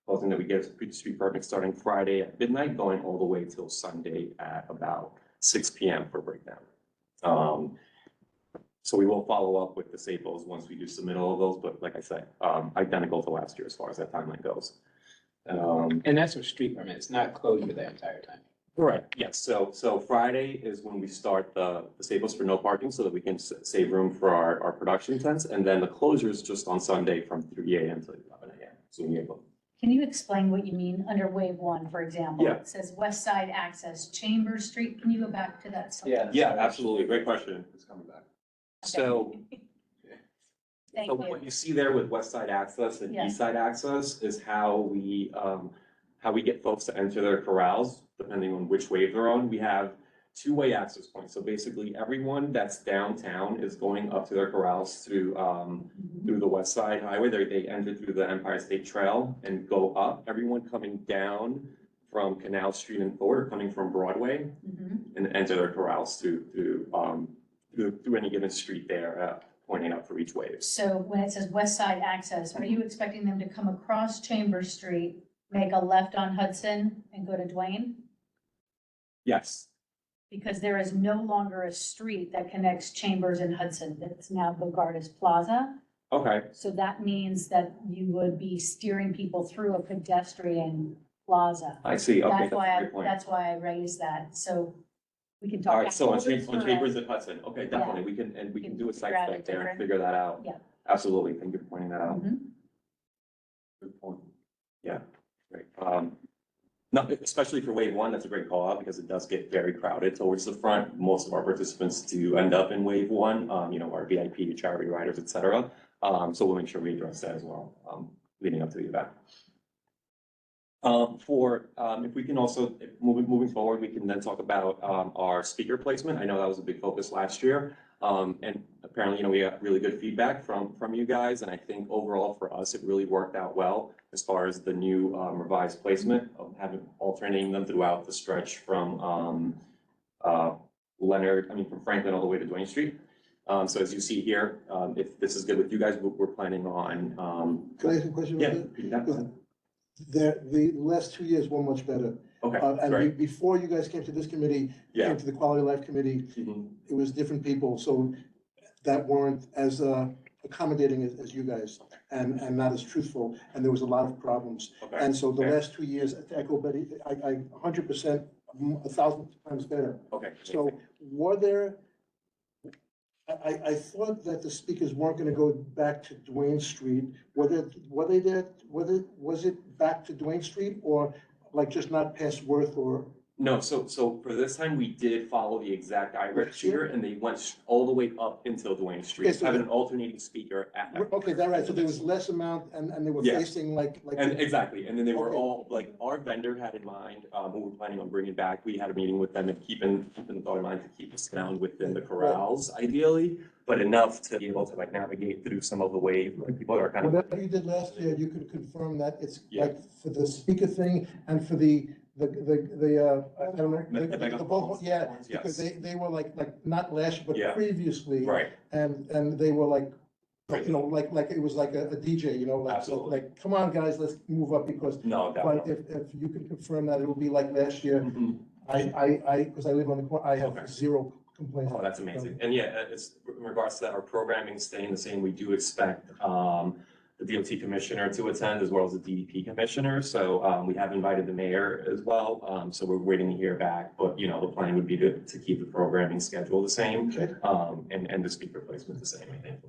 proposing that we get a street permit starting Friday at midnight, going all the way till Sunday at about 6 p.m. for breakdown. So we will follow up with the SAPOs once we do submit all of those, but like I said, identical to last year as far as that timeline goes. And that's a street permit, it's not closure the entire time. Correct, yes. So Friday is when we start the Staples for no parking so that we can save room for our production tents. And then the closure is just on Sunday from 3 a.m. to 11 a.m. So we able. Can you explain what you mean under wave one, for example? Yeah. It says West Side Access, Chambers Street. Can you go back to that? slide? Yeah, absolutely. Great question. It's coming back. So Thank so you. what you see there with West Side Access and Yeah. East Side Access is how we get folks to enter their corrals, depending on which wave they're on. We have two-way access points. So basically, everyone that's downtown is going up to their corrals through the West Side Highway. They enter through the Empire State Trail and go up. Everyone coming down from Canal Street and forward, or coming from Broadway, and enter their corrals through any given street there, pointing out for each wave. So when it says West Side Access, are you expecting them to come across Chambers Street, make a left on Hudson and go to Duane? Yes. Because there is no longer a street that connects Chambers and Hudson. It's now Bogardus Plaza. Okay. So that means that you would be steering people through a pedestrian plaza. I see. Okay, that's a great point. That's why I raised that. So we can talk. All right, about so on all this Chambers for- and Hudson, okay, definitely, we can do a site figure out spec a there and different- figure that out. Yeah. Absolutely, thank you for pointing that out. Mhm. Good point. Yeah, great. No, especially for wave one, that's a great call out because it does get very crowded towards the front. Most of our participants do end up in wave one, our VIP, charity riders, et cetera. So we'll make sure we address that as well, leading up to the event. If we can also, moving forward, we can then talk about our speaker placement. I know that was a big focus last year. And apparently, we got really good feedback from you guys. And I think overall for us, it really worked out well as far as the new revised placement of alternating them throughout the stretch from from Franklin all the way to Duane Street. So as you see here, if this is good with you guys, we're planning on. Can I ask a question? Yeah. about that? The last 2 years were much better. Okay, And great. before you guys came to this committee, Yeah. came to the Quality of Life Committee, it was different people, so that weren't as accommodating as you guys, and not as truthful, and there was a lot of problems. Okay. And so the Okay. last 2 years, to echo Betty, I 100%, 1,000 times better. Okay. So were there, I thought that the speakers weren't gonna go back to Duane Street. Was it back to Duane Street, or like just not past Worth, or? No, so for this time, we did follow the exact direct here, and they went all the way up until Duane Street, Okay, so having the- an alternating speaker at that. Okay, that's right, so there was less amount, and they were Yeah. facing like. And exactly, and then they were Okay. all, like, our vendor had in mind, who we're planning on bringing back, we had a meeting with them and keeping the thought in mind to keep us down within the corrals ideally, but enough to be able to like navigate through some of the wave, like people are kind of. Whatever you did last year, you could confirm that it's Yeah. like for the speaker thing and for the, I don't know, the vocal, yeah, because Yes. they were like not last year, but Yeah. previously. Right. And they were like, like it was like a DJ, Absolutely. like, come on, guys, let's move up, because. No, But definitely. if you can confirm that it'll be like last year, because I live on the corner, I have zero complaints. Oh, that's amazing. And yeah, it's in regards to that, our programming staying the same. We do expect the DOT commissioner to attend as well as the DEP commissioner. So we have invited the mayor as well. So we're waiting to hear back. But the plan would be to keep the programming schedule the same and the speaker placement the same, I think.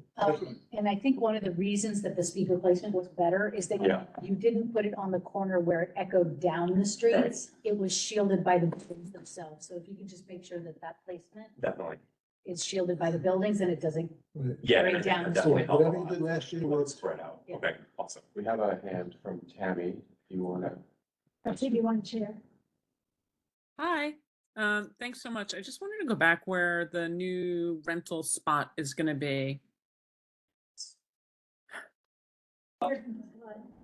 And I think one of the reasons that the speaker placement was better is that Yeah. you didn't put it on the corner where it echoed down the streets. It was shielded by the buildings themselves. So if you could just make sure that that placement Definitely. is shielded by the buildings and it doesn't Yeah, carry that down. the definitely street. helped a Whatever you lot. did last year Well, was. spread out. Yeah. Okay, awesome. We have a hand from Tammy, if you wanna. That's if you want to share. Hi. Thanks so much. I just wanted to go back where the new rental spot is going to be.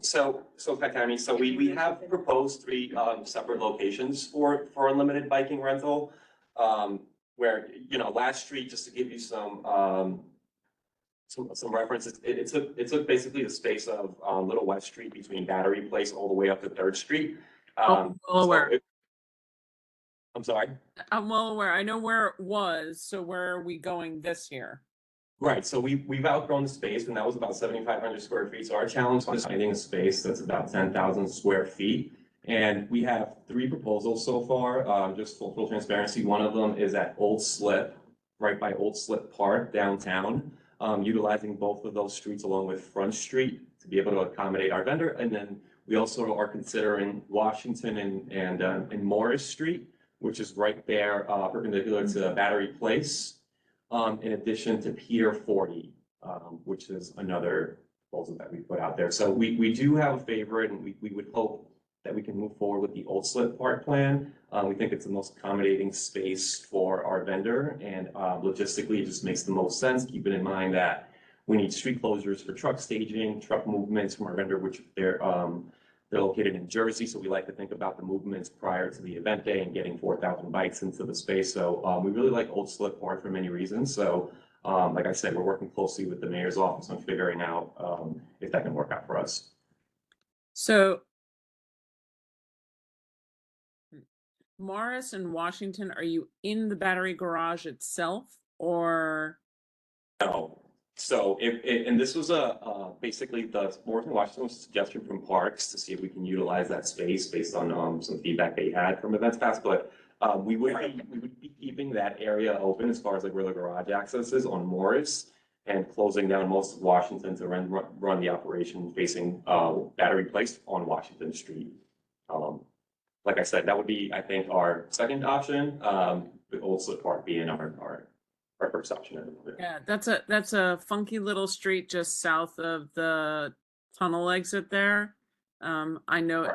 So Tammy, so we have proposed three separate locations for unlimited biking rental. Where, last street, just to give you some references, it took basically the space of Little West Street between Battery Place all the way up to Third Street. Well aware. I'm sorry? I'm well aware. I know where it was. So where are we going this year? Right, so we've outgrown the space, and that was about 7,500 square feet. So our challenge is finding a space that's about 10,000 square feet. And we have three proposals so far, just full transparency. One of them is at Old Slip, right by Old Slip Park downtown, utilizing both of those streets along with Front Street to be able to accommodate our vendor. And then we also are considering Washington and Morris Street, which is right there, perpendicular to Battery Place, in addition to Pier 40, which is another proposal that we put out there. So we do have a favorite, and we would hope that we can move forward with the Old Slip Park plan. We think it's the most accommodating space for our vendor, and logistically, it just makes the most sense, keeping in mind that we need street closures for truck staging, truck movements from our vendor, which they're located in Jersey, so we like to think about the movements prior to the event day and getting 4,000 bikes into the space. So we really like Old Slip Park for many reasons. So like I said, we're working closely with the mayor's office on figuring out if that can work out for us. So Morris and Washington, are you in the Battery Garage itself, or? No. So and this was basically the Morris and Washington was a suggestion from Parks to see if we can utilize that space based on some feedback they had from Events Past, but we would be keeping that area open as far as like where the garage access is on Morris, and closing down most of Washington to run the operation facing Battery Place on Washington Street. Like I said, that would be, I think, our second option, with Old Slip Park being our first option at the moment. Yeah, that's a funky little street just south of the tunnel exit there. I know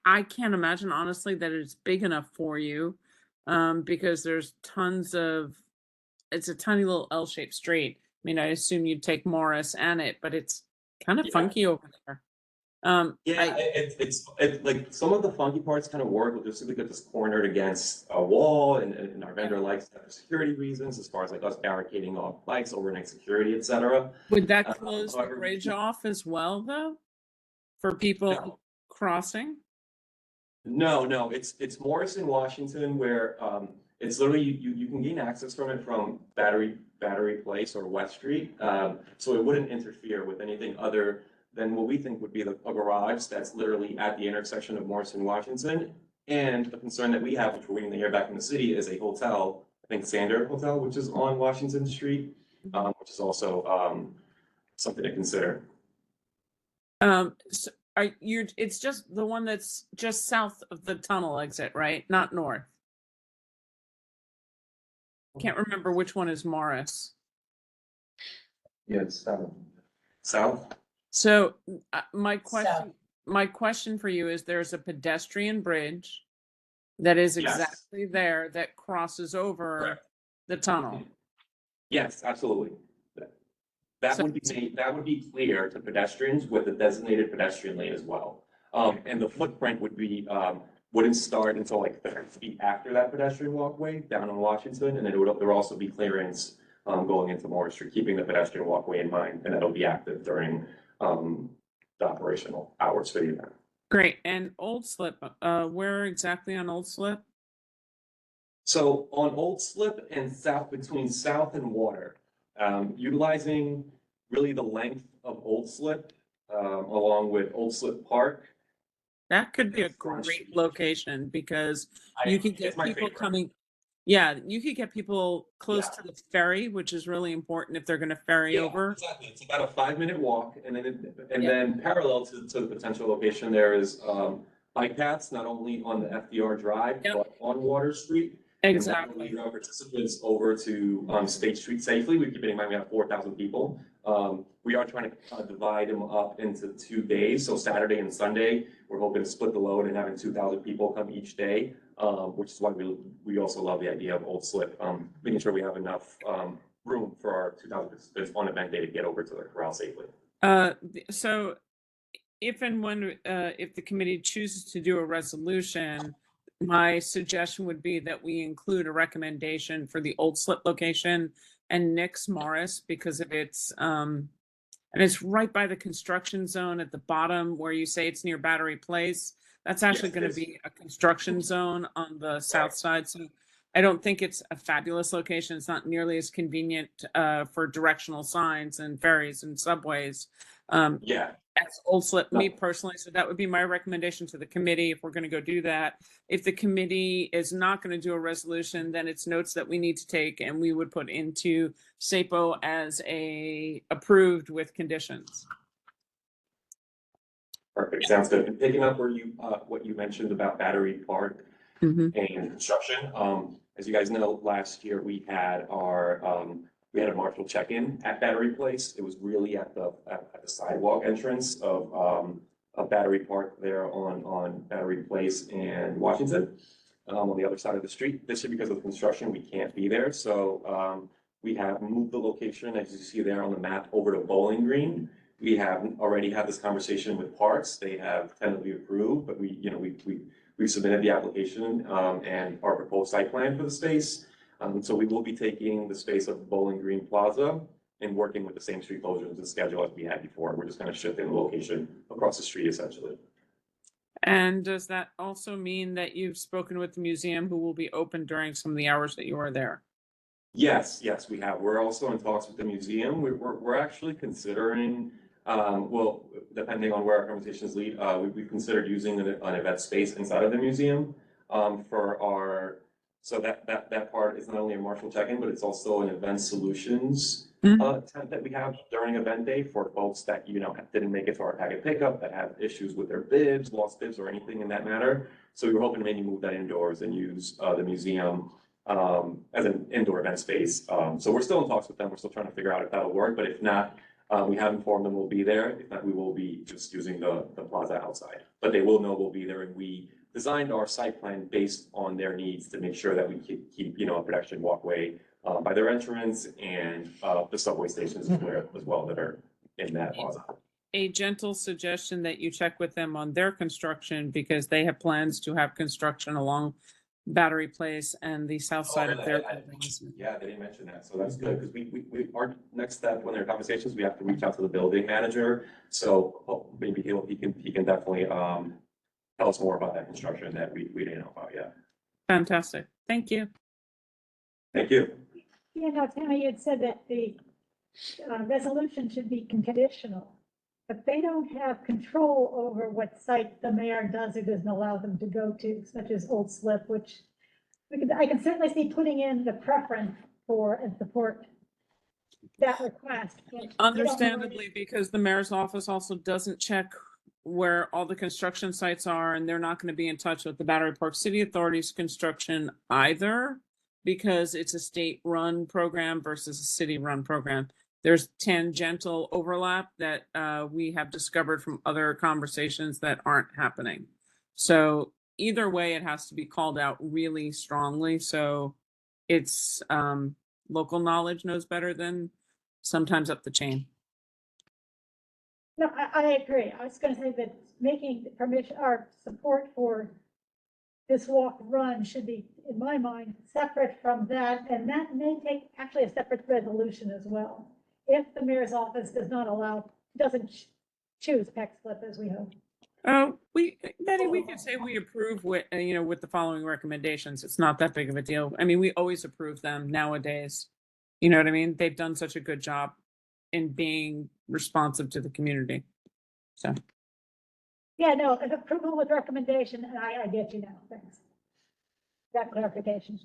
I can't imagine honestly that it's big enough for you, because there's tons of, it's a tiny little L-shaped street. I mean, I assume you'd take Morris and it, but it's kind of funky over there. It's like some of the funky parts kind of work just because it's cornered against a wall, and our vendor likes that for security reasons, as far as like us barricading off bikes, overnight security, etc. Would that close the bridge off as well, though, for people crossing? No, it's Morris in Washington, where it's literally you can gain access from it from Battery Place or West Street, so it wouldn't interfere with anything other than what we think would be a garage that's literally at the intersection of Morris and Washington. And the concern that we have, which we're waiting to hear back from the city, is a hotel, I think Sander Hotel, which is on Washington Street, which is also something to consider. So it's just the one that's just south of the tunnel exit, right? Not north. Can't remember which one is Morris. Yeah, it's south. So my question for you is, there's a pedestrian bridge that is exactly there that crosses over the tunnel. Yes, absolutely. That would be clear to pedestrians with a designated pedestrian lane as well. And the footprint would be wouldn't start until like 30 feet after that pedestrian walkway down on Washington, and then there would also be clearance going into Morris Street, keeping the pedestrian walkway in mind, and that'll be active during the operational hours for the event. Great. And Old Slip, where exactly on Old Slip? So on Old Slip and between South and Water, utilizing really the length of Old Slip, along with Old Slip Park. That could be a great location, because you could get people coming. Yeah, you could get people close to the ferry, which is really important if they're going to ferry over. Exactly. It's about a 5-minute walk, and then parallel to the potential location, there is bike paths, not only on the FDR Drive, but on Water Street. Exactly. And that participants over to State Street safely. We keep in mind we have 4,000 people. We are trying to divide them up into 2 days. So Saturday and Sunday, we're hoping to split the load and having 2,000 people come each day, which is why we also love the idea of Old Slip, making sure we have enough room for our 2,000 participants on event day to get over to the corral safely. So if and when, if the committee chooses to do a resolution, my suggestion would be that we include a recommendation for the Old Slip location and Nick's Morris, because of its, and it's right by the construction zone at the bottom where you say it's near Battery Place. That's actually going to be a construction zone on the south side. So I don't think it's a fabulous location. It's not nearly as convenient for directional signs and ferries and subways. Yeah. As Old Slip, me personally, so that would be my recommendation to the committee if we're gonna go do that. If the committee is not gonna do a resolution, then it's notes that we need to take and we would put into SAPO as a approved with conditions. Perfect, sounds good. And picking up where you, what you mentioned about Battery Park and construction, as you guys know, last year we had we had a marshal check-in at Battery Place. It was really at the sidewalk entrance of Battery Park there on Battery Place and Washington, on the other side of the street. This year, because of the construction, we can't be there. So we have moved the location, as you see there on the map, over to Bowling Green. We have already had this conversation with Parks. They have tentatively approved, but we submitted the application and our proposed site plan for the space. So we will be taking the space of Bowling Green Plaza and working with the same street closures and schedule as we had before. We're just going to shift in the location across the street essentially. And does that also mean that you've spoken with the museum, who will be open during some of the hours that you are there? Yes, we have. We're also in talks with the museum. We're actually considering, well, depending on where our conversations lead, we've considered using an event space inside of the museum for our. So that part is not only a Marshall check-in, but it's also an event solutions tent that we have during event day for folks that, didn't make it to our packet pickup, that have issues with their bibs, lost bibs or anything in that matter. So we were hoping to maybe move that indoors and use the museum as an indoor event space. So we're still in talks with them. We're still trying to figure out if that'll work, but if not, we have informed them we'll be there. If not, we will be just using the plaza outside, but they will know we'll be there, and we designed our site plan based on their needs to make sure that we keep a pedestrian walkway by their entrance and the subway stations as well that are in that plaza. A gentle suggestion that you check with them on their construction, because they have plans to have construction along Battery Place and the south side of their buildings. Yeah, they didn't mention that, so that's good, because we our next step when there are conversations, we have to reach out to the building manager. So maybe he can definitely tell us more about that construction that we didn't know about yet. Fantastic. Thank you. Thank you. Tammy had said that the resolution should be conditional, but they don't have control over what site the mayor does or doesn't allow them to go to, such as Old Slip, which I can certainly see putting in the preference for and support that request. Understandably, because the mayor's office also doesn't check where all the construction sites are, and they're not going to be in touch with the Battery Park City Authority's construction either, because it's a state-run program versus a city-run program. There's tangential overlap that we have discovered from other conversations that aren't happening. So either way, it has to be called out really strongly. So it's local knowledge knows better than sometimes up the chain. No, I agree. I was going to say that making permission or support for this walk run should be, in my mind, separate from that, and that may take actually a separate resolution as well. If the mayor's office doesn't choose Peck Slip, as we hope. Betty, we could say we approve with the following recommendations. It's not that big of a deal. I mean, we always approve them nowadays. You know what I mean? They've done such a good job in being responsive to the community. So. Yeah, no, approval with recommendation, and I get you now. Thanks. That clarification.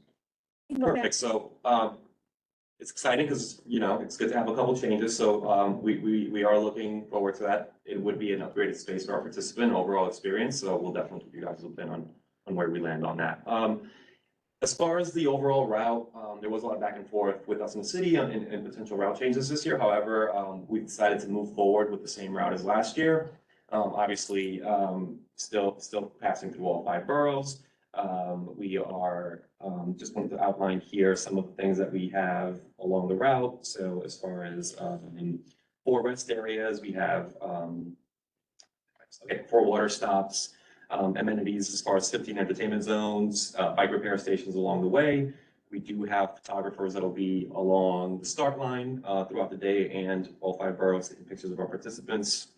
Perfect. So it's exciting because it's good to have a couple changes. So we are looking forward to that. It would be an upgraded space for our participant overall experience. So we'll definitely keep you guys looped in on where we land on that. As far as the overall route, there was a lot of back and forth with us in the city and potential route changes this year. However, we decided to move forward with the same route as last year. Obviously, still passing through all 5 boroughs. We are just wanted to outline here some of the things that we have along the route. So as far as 4 rest areas, we have 4 water stops, amenities as far as 15 entertainment zones, bike repair stations along the way. We do have photographers that'll be along the start line throughout the day and all 5 boroughs taking pictures of our participants.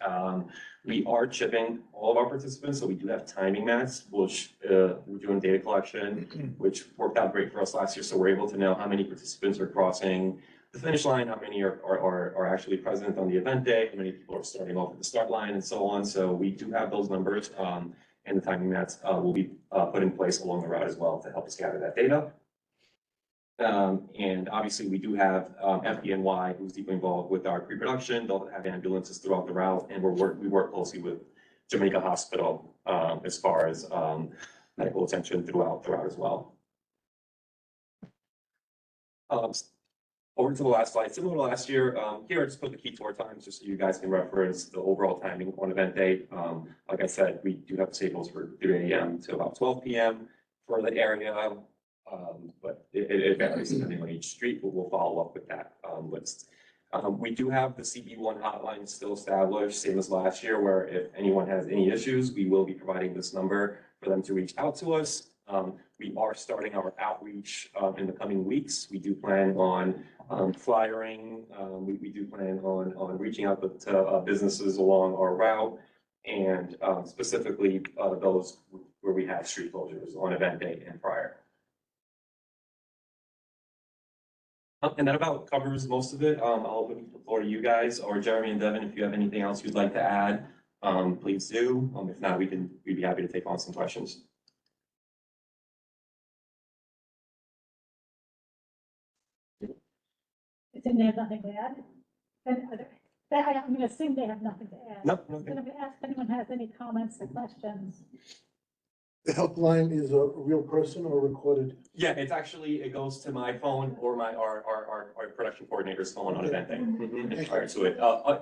We are chipping all of our participants, so we do have timing mats, which we're doing data collection, which worked out great for us last year. So we're able to know how many participants are crossing the finish line, how many are actually present on the event day, how many people are starting off at the start line and so on. So we do have those numbers, and the timing mats will be put in place along the route as well to help us gather that data. And obviously we do have FDNY, who's deeply involved with our pre-production. They'll have ambulances throughout the route, and we work closely with Jamaica Hospital as far as medical attention throughout the route as well. Over to the last slide, similar to last year, here I just put the key tour times just so you guys can reference the overall timing on event day. Like I said, we do have tables for 3 a.m. to about 12 p.m. for the area. But it varies depending on each street, but we'll follow up with that list. We do have the CB1 hotline still established, same as last year, where if anyone has any issues, we will be providing this number for them to reach out to us. We are starting our outreach in the coming weeks. We do plan on flyering. We do plan on reaching out to businesses along our route, and specifically those where we have street closures on event day and prior. And that about covers most of it. I'll open the floor to you guys, or Jeremy and Devin, if you have anything else you'd like to add, please do. If not, we'd be happy to take on some questions. They have nothing to add? I'm gonna assume they have nothing to add. Nope. I'm gonna ask if anyone has any comments or questions. The helpline is a real person or recorded? Yeah, it goes to my phone or our production coordinator's phone on event day. And prior to it,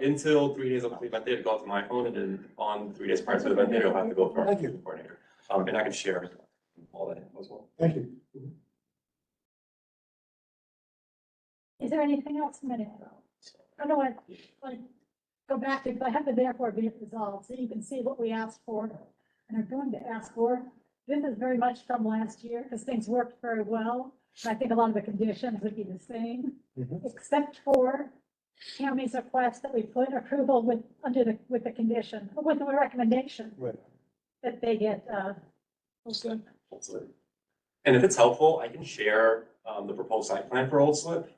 until 3 days of the event day, it'll go to my phone, and then on 3 days prior to the event day, it'll have to go to our production coordinator. And I can share all that as well. Thank you. Is there anything else from anyone? I don't want to go back to, but I have the therefore be it resolved, so you can see what we asked for and are going to ask for. This is very much from last year, because things worked very well. And I think a lot of the conditions would be the same, except for Tammy's request that we put approval with the condition, with the recommendation that they get, And if it's helpful, I can share the proposed site plan for Old Slip.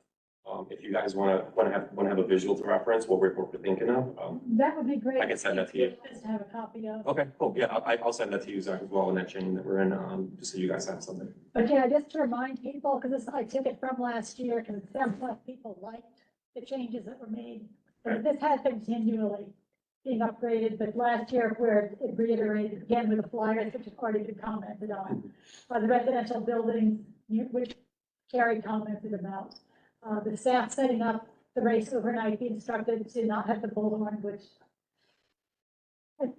If you guys want to have a visual to reference what we're thinking of. that would be great. I can send that to you. Just to have a copy of. Okay, cool. Yeah, I'll send that to you, Zach, as well in that chain that we're in, just so you guys have something. But yeah, just to remind people, because I took it from last year, because it sounds like people liked the changes that were made. But this has been continually being upgraded, but last year where it reiterated again with the flyers, which has already been commented on, the residential buildings, which Carrie commented about. The staff setting up the race overnight, be instructed to not have the bullhorn, which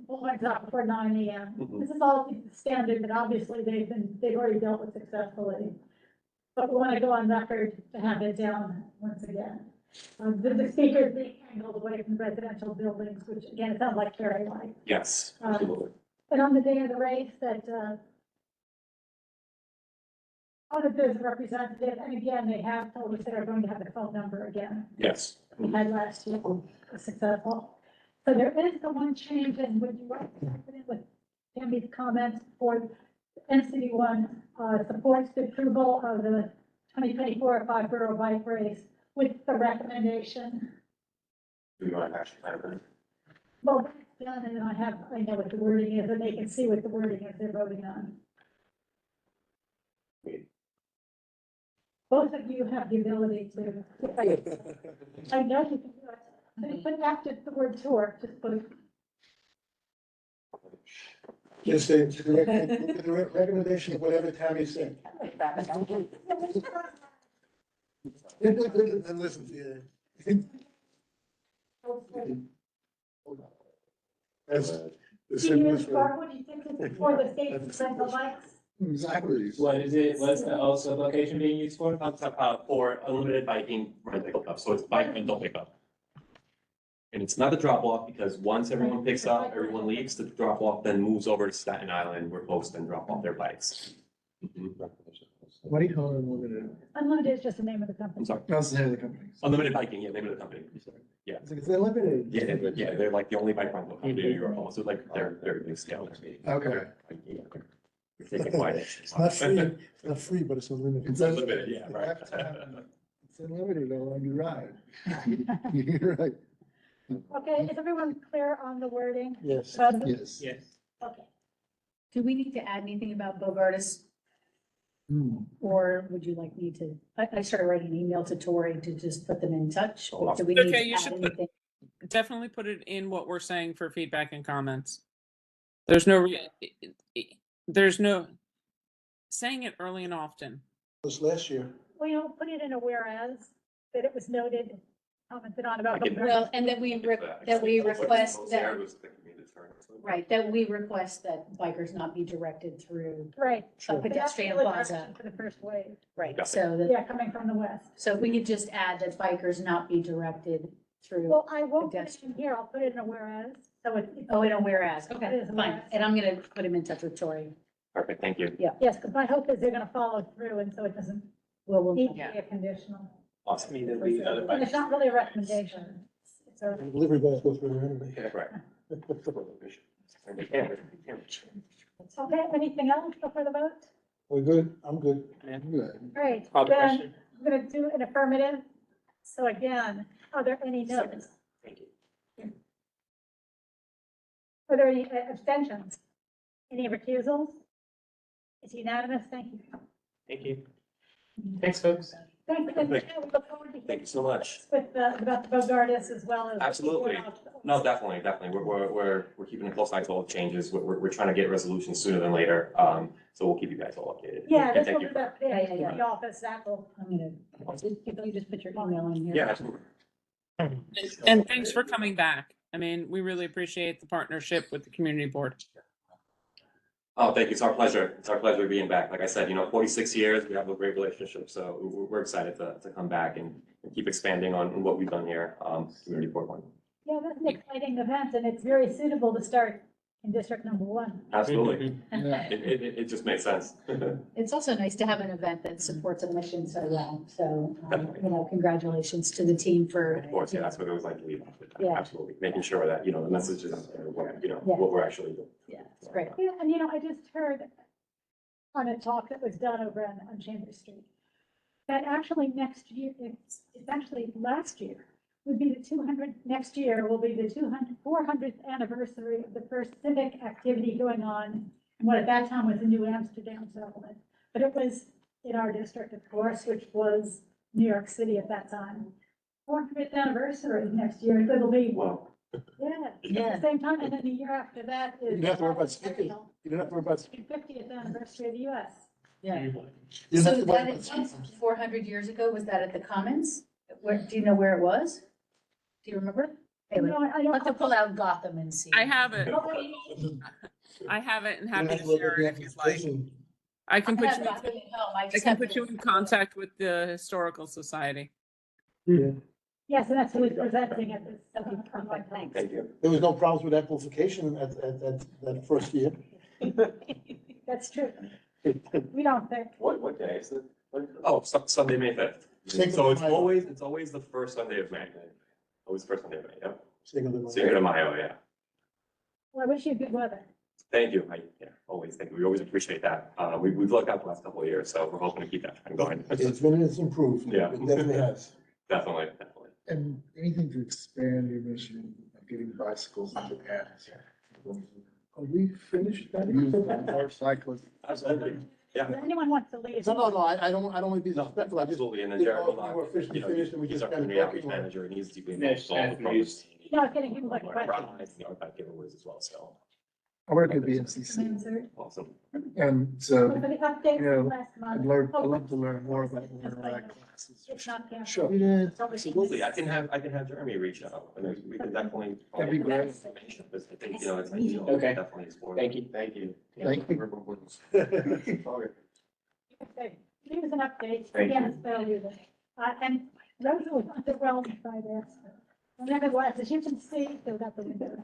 bullhorn's up before 9 a.m. This is all standard, but obviously they've already dealt with successfully. But we want to go on record to have it down once again. The speakers being angled away from residential buildings, which again, it sounds like Carrie liked. Yes, absolutely. And on the day of the race that, auditors representative, and again, they have told us they're going to have the phone number again. Yes. We had last year, was successful. So there is the one change, and would you like to put in with Tammy's comments for NCD one, supports the approval of the 2024 5-borough bike race with the recommendation. Do you want to actually have that? Well, it's done, and I know what the wording is, and they can see what the wording is they're voting on. Both of you have the ability to. I know you can do it. But put after the word tour, just put. Just say, the recommendation of whatever Tammy said. And listen to you. That's the simplest way. What do you think is for the state to send the lights? Exactly. What is it? What's the also location being used for? For unlimited biking rental pickup, so it's bike rental pickup. And it's not a drop off, because once everyone picks up, everyone leaves, the drop off then moves over to Staten Island, where folks then drop off their bikes. What do you call it, unlimited? Unlimited is just the name of the company. I'm sorry. That's the name of the company. Unlimited biking, yeah, name of the company. Yeah. It's unlimited. Yeah, they're like the only bike rental company in New York, also like they're big scale. Okay. Taking quite It's not free, it's not free, but it's unlimited. It's unlimited, yeah, right. It's unlimited on your ride. You're right. Okay, is everyone clear on the wording? Yes. Yes. Yes. Okay. Do we need to add anything about Bogartis? Hmm. Or would you like me to, I started writing an email to Tori to just put them in touch. Or do we need Okay, to you add should anything? definitely put it in what we're saying for feedback and comments. There's no, there's no, saying it early and often. It was last year. Well, you know, put it in a whereas, that it was noted, commented on about. Well, and that we request that, right, that we request that bikers not be directed through Right. a pedestrian plaza. For the first wave. Right, so Yeah, that, coming from the west. so if we could just add that bikers not be directed through. Well, I won't put it in here, I'll put it in a whereas, so it's. Oh, in a whereas, It okay, is a fine, whereas. and I'm gonna put him in touch with Tori. Perfect, thank you. Yeah. Yes, because my hope is they're gonna follow through, and so it doesn't We'll, need to be a conditional. Awesome. And it's not really a recommendation. It's a. Delivery guys go through there anyway. Yeah, right. Okay, anything else before the vote? We're good. I'm good. Great, Call the then question. I'm gonna do an affirmative. So again, are there any no's? Thank you. Are there any abstentions? Any recusals? It's unanimous, thank you. Thank you. Thanks, folks. Thank you, and we look forward to Thank you so much. with about the Bogartis as well as. Absolutely. No, definitely, definitely. We're keeping a close eye to all the changes. We're trying to get resolutions sooner than later. So we'll keep you guys all updated. Yeah, And this thank will you be for- the the office, that will. I'm gonna, if you just put your email in here. Yeah, absolutely. And thanks for coming back. I mean, we really appreciate the partnership with the community board. Oh, thank you. It's our pleasure. It's our pleasure being back. Like I said, 46 years, we have a great relationship. So we're excited to come back and keep expanding on what we've done here, Community Board One. Yeah, that's an exciting event, and it's very suitable to start in District Number 1. Absolutely. Yeah. It just makes sense. It's also nice to have an event that supports a mission so well, so, congratulations to the team for. Of course, yeah, that's what it was like to lead off with. Yeah. Absolutely. Making sure that, the message is, what we're actually doing. Yeah, it's great. Yeah, and I just heard on a talk that was done over on Chambers Street, that actually next year, it's actually last year, would be the next year will be the 400th anniversary of the first civic activity going on, in what at that time was the New Amsterdam settlement. But it was in our district, of course, which was New York City at that time. 400th anniversary next year, it'll be, Wow. yeah, at the same time, and then the year after that is. You don't have to worry about speaking. You don't have to worry about. 50th anniversary of the US. Yeah. You don't have So to worry that about is 400 years ago, was that at the Commons? Where, do you know where it was? Do you remember? Hey, No, I I'll don't. have to pull out Gotham and see. I have it. I have it and happy to share it if you'd like. I can put have you, Gotham at home, I I just can have put to- you in contact with the Historical Society. Yeah. Yes, and that's who is presenting at this. Perfect, thanks. Thank you. There was no problems with amplification at that first year. That's true. We don't think. What day is it? Oh, Sunday, May 5th. Cinco So de it's Mayo. always the first Sunday of May. Always the first Sunday of May, yeah. Cinco de Mayo. Cinco de Mayo, yeah. Well, I wish you good weather. Thank you. Always, thank you. We always appreciate that. We've looked out the last couple of years, so we're hoping to keep that trend going. It's improved. Yeah. It definitely has. Definitely. And anything to expand your mission of getting bicycles into paths. Are we finished that? Use more cyclists. Absolutely. Yeah. If anyone wants to leave. No, I don't want to be disrespectful. I just. Absolutely. And then didn't know Jeremy if we Locke, were officially finished and we he's just our kind of community outreach working on it. manager and he's deeply Yes, involved with all the programs. No, I was kidding, people like Our questions. rides, the art giveaways as well, so. I work at BNCC, Awesome. and so, For the update you know, from last month. I'd love to learn more about the interact classes. It's not canceled. Sure. It's always- Absolutely. I can have Jeremy reach out. I mean, we can definitely. That'd be great. Information, because I think, it's ideal. Okay. Definitely explore. Thank you. Thank you. Thank you. Okay, here's an update, Thank again, you. it's fairly usable. And Rosa was underwhelmed by this. And nevertheless, as you can see, they've got the window.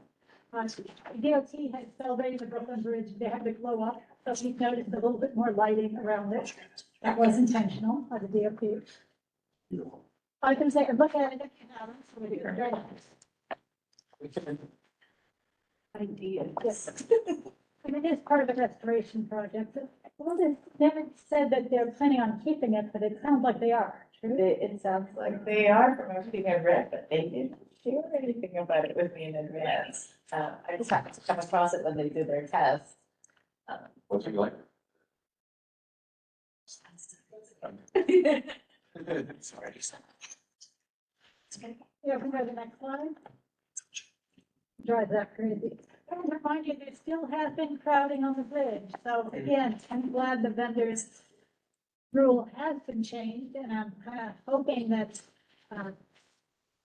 DOT has celebrated the Brooklyn Bridge, they have it glow up, so you've noticed a little bit more lighting around it. That was intentional by the DOT. Beautiful. I can say, look at it, if you haven't, so we can drive. Ideas. Yes. And it is part of the restoration project. Well, they never said that they're planning on keeping it, but it sounds like they are. True? It sounds like they are from everything I've read, but they didn't share anything about it with me in advance. I just happened to come across it when they did their test. What's it like? Sorry. Yeah, we go to the next slide. Drives that crazy. I want to remind you, there still has been crowding on the bridge. So again, I'm glad the vendors rule has been changed, and I'm kind of hoping that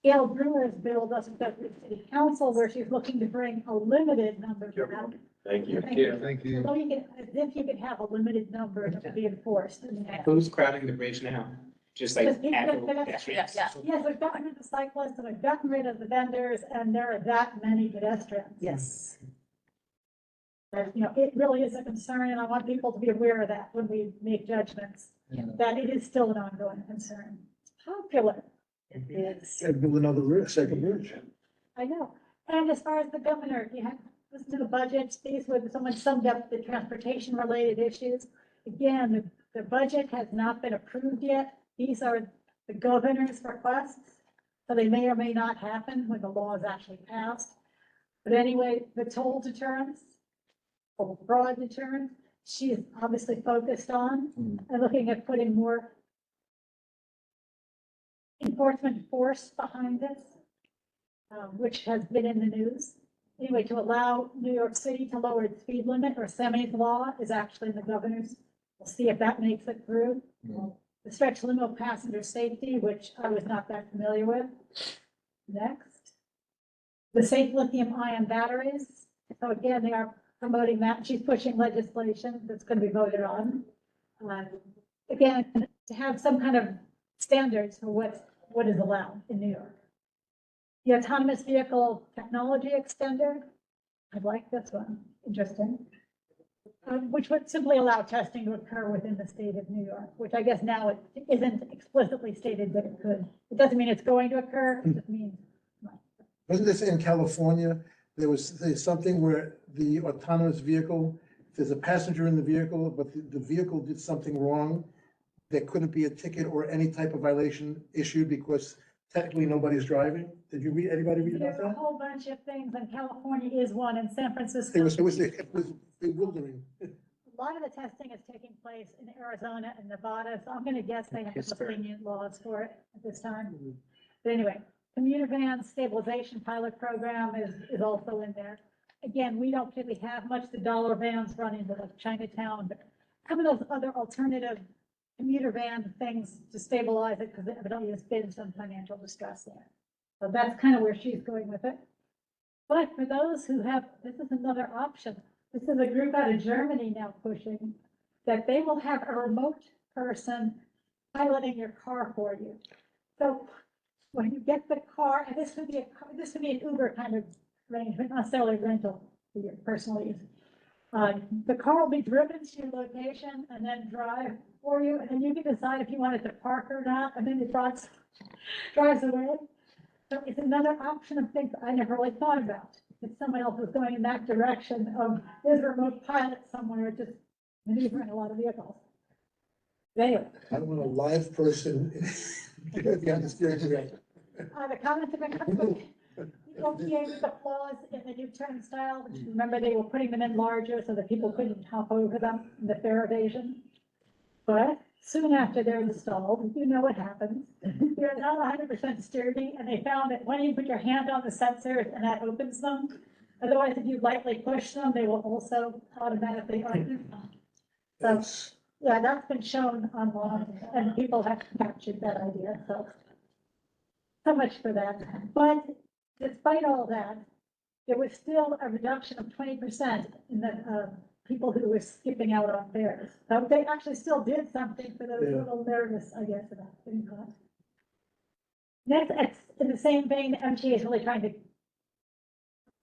Gail Brewer's bill doesn't go to the city council where she's looking to bring a limited number back. Thank you. Thank you. Thank you. So you can, as if you could have a limited number to be enforced. Who's crowding the bridge now? Just like Just people actual that- pedestrians? Yes, we've gotten rid of the cyclists, and we've gotten rid of the vendors, and there are that many pedestrians. Yes. You know, it really is a concern, and I want people to be aware of that when we make judgments, that it is still an ongoing concern. It's popular. It is. And build another second bridge. I know. And as far as the governor, if you have listened to the budget, these were, someone summed up the transportation related issues. Again, the budget has not been approved yet. These are the governor's requests, so they may or may not happen when the law is actually passed. But anyway, the toll deterrence, or fraud deterrence, she is obviously focused on, and looking at putting more enforcement force behind this, which has been in the news. Anyway, to allow New York City to lower its speed limit, or Semi's law is actually in the governor's. We'll see if that makes it through. The stretch limo passenger safety, which I was not that familiar with. Next. The safe lithium ion batteries. So again, they are promoting that. She's pushing legislation that's going to be voted on. Again, to have some kind of standards for what is allowed in New York. The autonomous vehicle technology extender. I like this one. Interesting. Which would simply allow testing to occur within the state of New York, which I guess now it isn't explicitly stated that it could. It doesn't mean it's going to occur, it just means. Wasn't this in California? There's something where the autonomous vehicle, if there's a passenger in the vehicle, but the vehicle did something wrong, there couldn't be a ticket or any type of violation issued because technically nobody's driving. Did you read, anybody read about There's a that? whole bunch of things, and California is one, and San Francisco. It was bewildering. A lot of the testing is taking place in Arizona and Nevada, so I'm gonna guess they have the lenient laws for it at this time. But anyway, commuter van stabilization pilot program is also in there. Again, we don't really have much, the dollar vans run into like Chinatown, but some of those other alternative commuter van things to stabilize it, because evidently there's been some financial distress there. So that's kind of where she's going with it. But for those who have, this is another option. This is a group out of Germany now pushing that they will have a remote person piloting your car for you. So when you get the car, and this would be an Uber kind of arrangement, not necessarily rental for your personal use. The car will be driven to your location and then drive for you, and then you can decide if you want it to park or not, and then it drives away. So it's another option of things I never really thought about. If someone else was going in that direction of there's a remote pilot somewhere just maneuvering a lot of vehicles. Anyway, I want a live person behind the steering wheel. the comments have been coming. The OTA with the flaws in the new turnstile, which remember they were putting them in larger so that people couldn't hop over them in the fare evasion. But soon after they're installed, you know what happens. They're not 100% sturdy, and they found that when you put your hand on the sensors and that opens them, otherwise if you lightly push them, they will also automatically open. So, yeah, that's been shown online, and people have captured that idea, so much for that. But despite all that, there was still a reduction of 20% in the people who were skipping out on fares. So they actually still did something for those little nervous, I guess, about getting caught. Next, in the same vein, the MTA is really trying to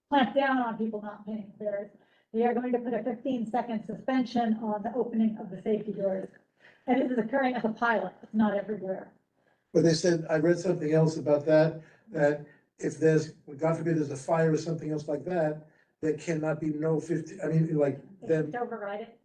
clamp down on people not paying fares. They are going to put a 15-second suspension on the opening of the safety doors. And it is occurring as a pilot, it's not everywhere. But they said, I read something else about that, that if there's, God forbid, there's a fire or something else like that, there cannot be no 50, I mean, like, then, Just override it.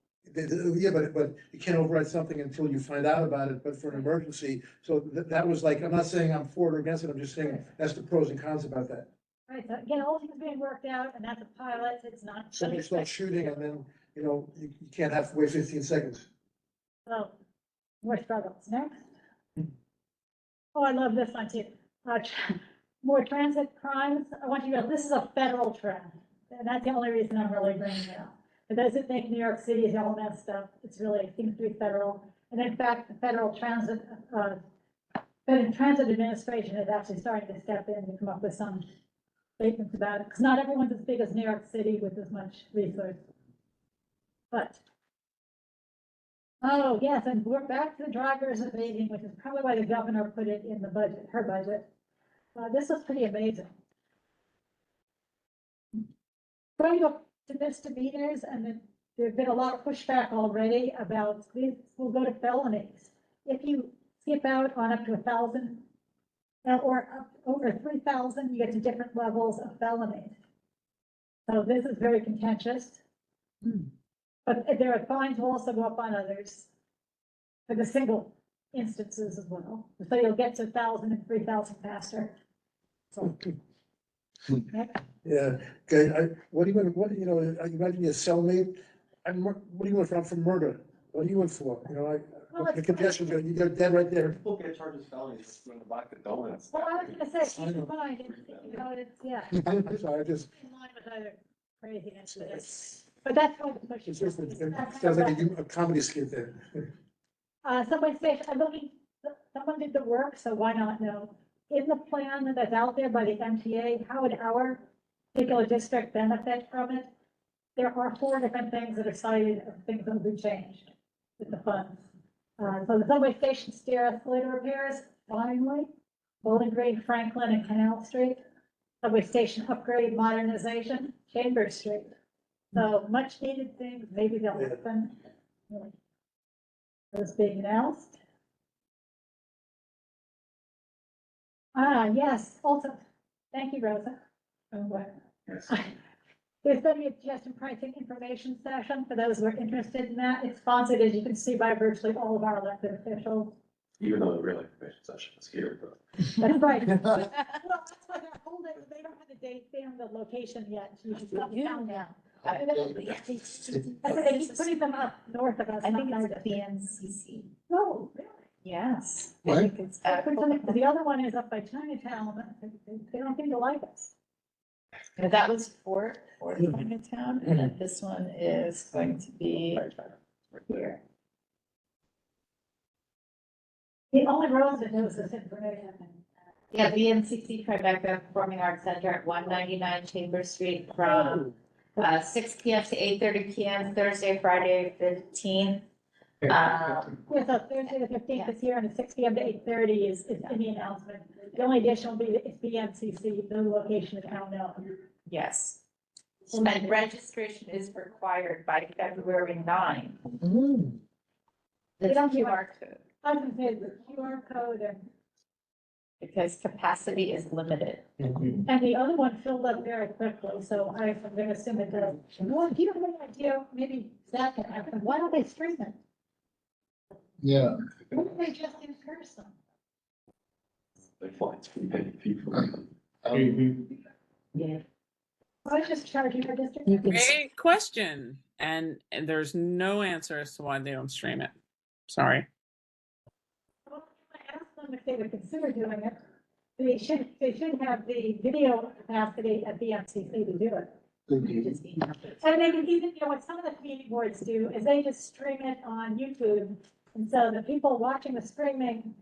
yeah, but you can't override something until you find out about it, but for an emergency. So that was like, I'm not saying I'm for it or against it, I'm just saying that's the pros and cons about that. Right, so again, all things being worked out, and that's a pilot, it's not. Somebody starts shooting and then, you can't have to wait 15 seconds. So, more struggles. Next. Oh, I love this one too. More transit crimes. I want you to, this is a federal trend. And that's the only reason I'm really bringing it up. It doesn't make New York City is all messed up. It's really, it seems to be federal. And in fact, the Federal Transit Administration is actually starting to step in and come up with some statements about it. Because not everyone's as big as New York City with as much resource. But oh, yes, and we're back to the drivers evading, which is probably why the governor put it in the budget, her budget. This was pretty amazing. Going up to misdemeanors, and then there's been a lot of pushback already about these will go to felonies. If you skip out on up to 1,000 or up over 3,000, you get to different levels of felonies. So this is very contentious. But there are fines will also go up on others for the single instances as well. So you'll get to 1,000 and 3,000 faster. So, Yeah, okay, what do you want, you imagine your cellmate, what do you want from murder? What do you want for, the congestion, you're dead right there. People get charged as felonies when they buy the donuts. well, I was gonna say, keep in mind, it's, yeah. I'm sorry, I just, In line with other craziness with it. But that's what the push it is. sounds like a comedy skit there. Subway station, I'm looking, someone did the work, so why not know? In the plan that's out there by the MTA, how would our particular district benefit from it? There are 4 different things that are cited of things that will be changed with the funds. So the subway station stair escalator repairs, finally, Bowling Green, Franklin, and Canal Street. Subway station upgrade modernization, Chambers Street. So much needed things, maybe they'll happen. Those being announced. Yes, also, thank you, Rosa. There's going to be a suggestion pricing information session for those who are interested in that. It's sponsored, as you can see, by virtually all of our elected officials. Even though the real information session is here, but. That's right. Well, that's why they're holding, they don't have the date, they don't have the location yet. So you should stop down now. I said they keep putting them up north of us. I think it's the BNCC. No, really? Yes. What? I think it's, The other one is up by Chinatown. They don't seem to like us. that was for Chinatown, and then this one is going to be here. The only Rosa that knows this information. Yeah, BNCC Tribeca Performing Arts Center at 199 Chambers Street from 6 p.m. to 8:30 p.m. Thursday, Friday, 15th. Yeah, so Thursday the 15th is here, and the 6 p.m. to 8:30 is in the announcement. The only addition will be the BNCC, the location is now known. Yes. And registration is required by February 9. The We don't QR code, I was gonna say the QR code because capacity is limited. and the other one filled up very quickly, so I'm gonna assume it does. Well, if you don't have any idea, maybe that can happen. Why don't they stream it? Yeah. Why don't they just in person? They fly to pay people. Yeah. I just charging our district. Great question. And there's no answer as to why they don't stream it. Sorry. Well, I asked them if they would consider doing it. They should have the video capacity at BNCC to do it. And they can even, what some of the community boards do is they just stream it on YouTube. And so the people watching the streaming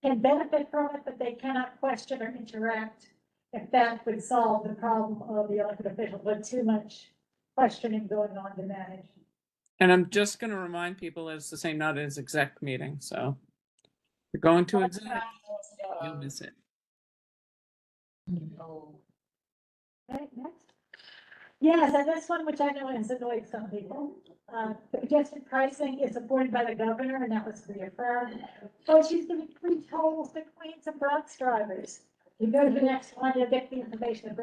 can benefit from it, but they cannot question or interact if that would solve the problem of the elected officials with too much questioning going on to manage. And I'm just going to remind people it's the same night as exec meeting. So if you're going to exec, you'll miss it. Right, next. Yes, and this one, which I know has annoyed some people, suggested pricing is supported by the governor, and that was reaffirmed. So she's giving free tolls to Queens and Bronx drivers. You go to the next one to get the information.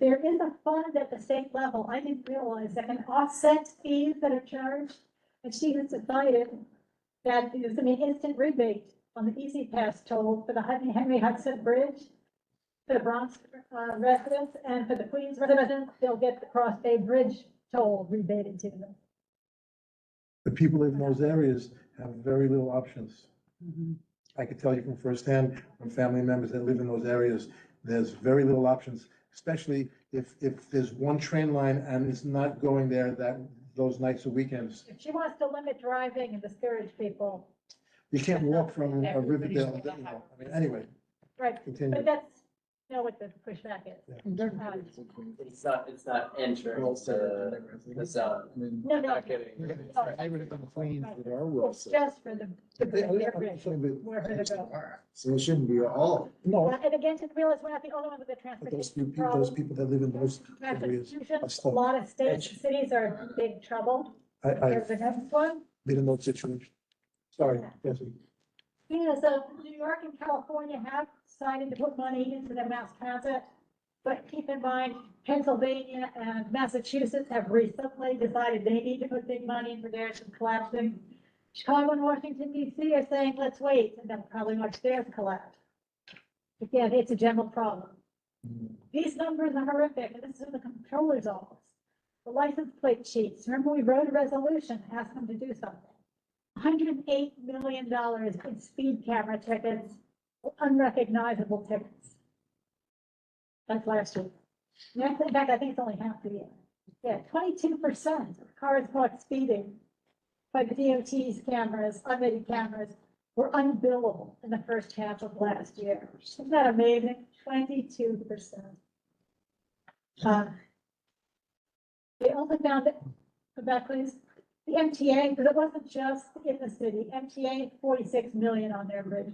There is a fund at the state level, I didn't realize, that can offset fees that are charged. And she has decided that there's gonna be instant rebate on the Easy Pass toll for the Henry Hudson Bridge, for the Bronx residents, and for the Queens residents, they'll get the Cross Bay Bridge toll rebated to them. The people in those areas have very little options. I can tell you from firsthand, from family members that live in those areas, there's very little options, especially if there's one train line and it's not going there those nights or weekends. If she wants to limit driving and discourage people, You can't walk from Riverdale, you know, I mean, anyway, right, continue. but that's, you know, what the pushback is. It's not entering the zone. No, no. Not getting. I would have been clean with our It's rules. just for the where for the go. So it shouldn't be all. No, And again, to realize we're not the only one with the but those transportation people, problem. that live in those areas Transportation, are a still, lot of states and cities are in big trouble. I've There's the next one. been in those situations. Sorry, Jesse. Yeah, so New York and California have decided to put money into their mass transit. But keep in mind, Pennsylvania and Massachusetts have recently decided they need to put big money into theirs and collapsing. Chicago and Washington DC are saying, let's wait, and they'll probably watch theirs collapse. Again, it's a general problem. These numbers are horrific, and this is in the comptroller's office. The license plate sheets, remember we wrote a resolution, asked them to do something. $108 million in speed camera tickets, unrecognizable tickets. That's last year. In fact, I think it's only half the year. Yeah, 22% of cars caught speeding by the DOT's cameras, unrated cameras, were unbillable in the first half of last year. Isn't that amazing? 22%. They also found that, go back please, the MTA, because it wasn't just in the city, MTA, 46 million on their bridges.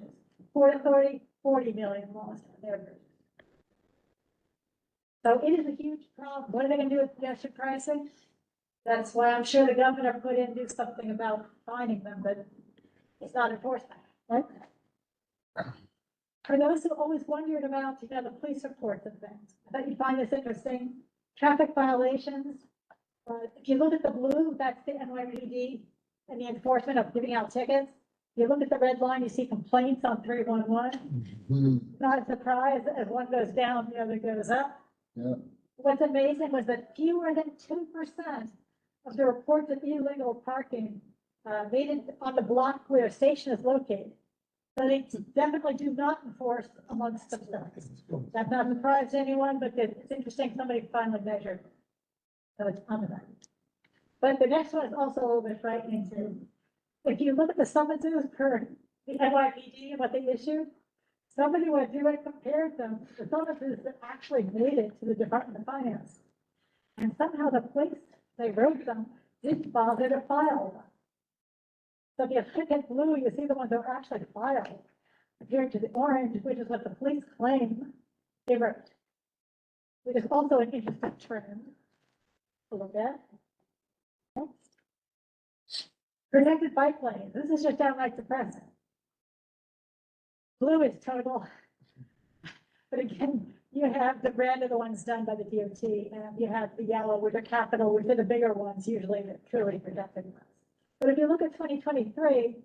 Port Authority, 40 million lost on their bridges. So it is a huge problem. What are they gonna do with congestion pricing? That's why I'm sure the governor put in, do something about finding them, but it's not enforcement, right? For those who always wondered about, you know, the police reports and things, I thought you'd find this interesting. Traffic violations, if you look at the blue, that's the NYPD and the enforcement of giving out tickets. If you look at the red line, you see complaints on 311. Not a surprise, as one goes down, the other goes up. Yeah. What's amazing was that fewer than 2% of the reports of illegal parking made it on the block where a station is located. So they definitely do not enforce amongst themselves. That's not a surprise to anyone, but it's interesting somebody finally measured. So it's on that. But the next one is also a little bit frightening too. If you look at the summonses per the NYPD and what they issued, somebody went through and compared them, the summonses that actually made it to the Department of Finance. And somehow the place they wrote them didn't bother to file them. So if you look at blue, you see the ones that were actually filed, compared to the orange, which is what the police claim they wrote. Which is also an interesting trend to look at. Next. Protected bike lanes. This is just downright depressing. Blue is total. But again, you have the red are the ones done by the DOT, and you have the yellow, which are capital, which are the bigger ones, usually the truly protected ones. But if you look at 2023,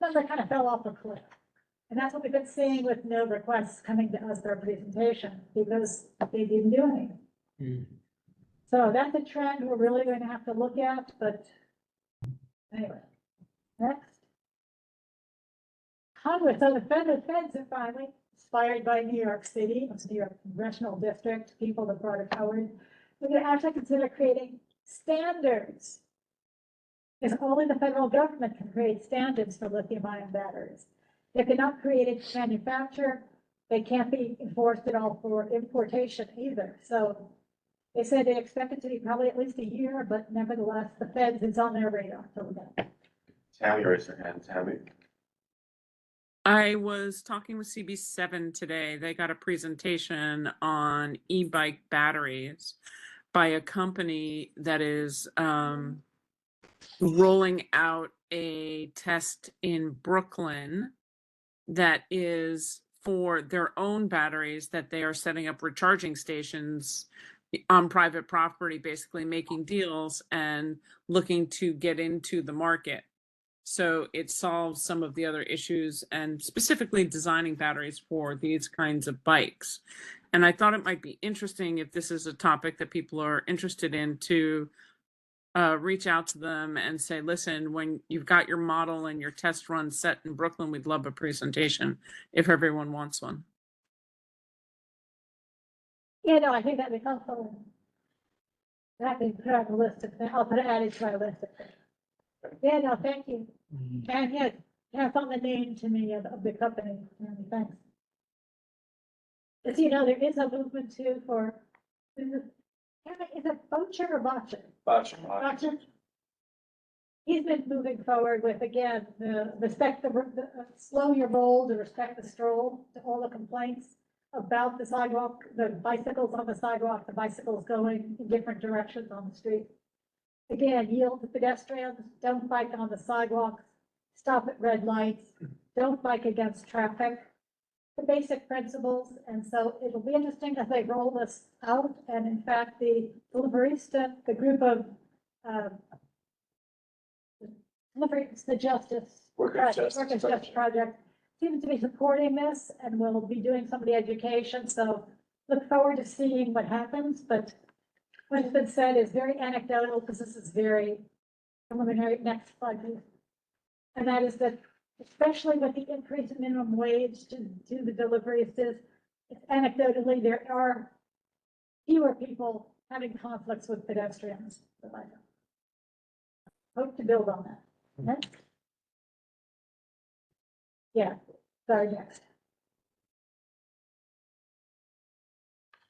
number kind of fell off a cliff. And that's what we've been seeing with no requests coming to us for a presentation, because they didn't do anything. So that's a trend we're really going to have to look at, but anyway. Next. Congress, so the feds are finally inspired by New York City, it's New York Congressional District, people that brought it forward. We're going to actually consider creating standards. Because only the federal government can create standards for lithium-ion batteries. They cannot create it to manufacture. They can't be enforced at all for importation either. So they said they expect it to be probably at least a year, but nevertheless, the feds is on their radar to look at. Tammy, raise your hand, Tammy. I was talking with CB7 today. They got a presentation on e-bike batteries by a company that is rolling out a test in Brooklyn that is for their own batteries that they are setting up recharging stations on private property, basically making deals and looking to get into the market. So it solves some of the other issues and specifically designing batteries for these kinds of bikes. And I thought it might be interesting if this is a topic that people are interested in to reach out to them and say, listen, when you've got your model and your test run set in Brooklyn, we'd love a presentation if everyone wants one. Yeah, no, I think that'd be helpful. That can put on the list of things. I'll put it added to my list of things. Yeah, no, thank you. And yeah, pass on the name to me of the company. Thanks. As you know, there is a movement too for, is it Bocher or Botcher? Botcher. He's been moving forward with, again, the respect the slow your roll, to respect the stroll, to all the complaints about the sidewalk, the bicycles on the sidewalk, the bicycles going in different directions on the street. Again, yield to pedestrians, don't bike on the sidewalks, stop at red lights, don't bike against traffic, the basic principles. And so it'll be interesting as they roll this out. And in fact, the Deliverista, the group of the Justice Workers' Justice Project seems to be supporting this and will be doing some of the education. So look forward to seeing what happens. But what has been said is very anecdotal because this is very preliminary. Next slide, please. And that is that, especially with the increase in minimum wage to do the deliveries, it's anecdotally there are fewer people having conflicts with pedestrians. Hope to build on that. Okay? Yeah, sorry, next.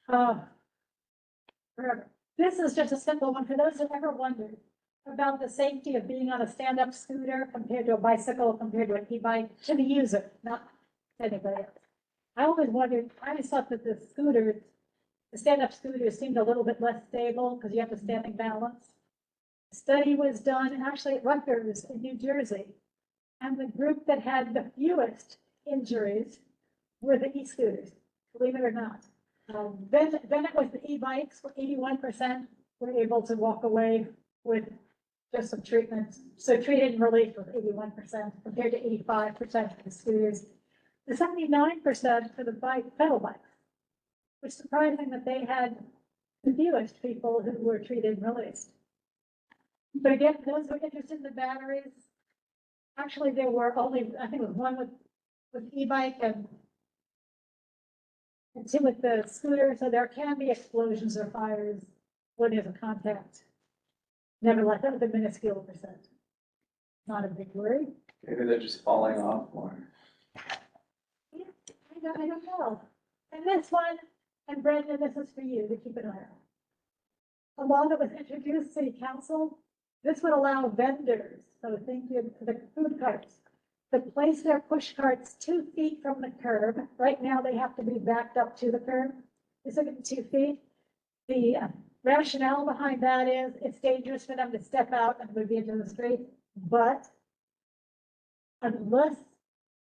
Forever. This is just a simple one for those who ever wondered about the safety of being on a stand-up scooter compared to a bicycle, compared to an e-bike, to the user, not anybody else. I always wondered, I always thought that the stand-up scooters seemed a little bit less stable because you have the standing balance. A study was done actually at Rutgers in New Jersey, and the group that had the fewest injuries were the e-scooters, believe it or not. Then it was the e-bikes, where 81% were able to walk away with just some treatment. So treated and relief was 81% compared to 85% for the scooters. The 79% for the pedal bikes, which is surprising that they had the fewest people who were treated and released. But again, those who are interested in the batteries, actually there were only, I think it was one with e-bike and two with the scooter, so there can be explosions or fires when there's a contact. Nevertheless, that was a minuscule percent. Not a big worry. Maybe they're just falling off more. Yeah, I don't know. And this one, and Brendan, this is for you to keep an eye on. A law that was introduced City Council, this would allow vendors, so think of the food carts, to place their push carts 2 feet from the curb. Right now, they have to be backed up to the curb. This is 2 feet. The rationale behind that is it's dangerous for them to step out and move into the street, but unless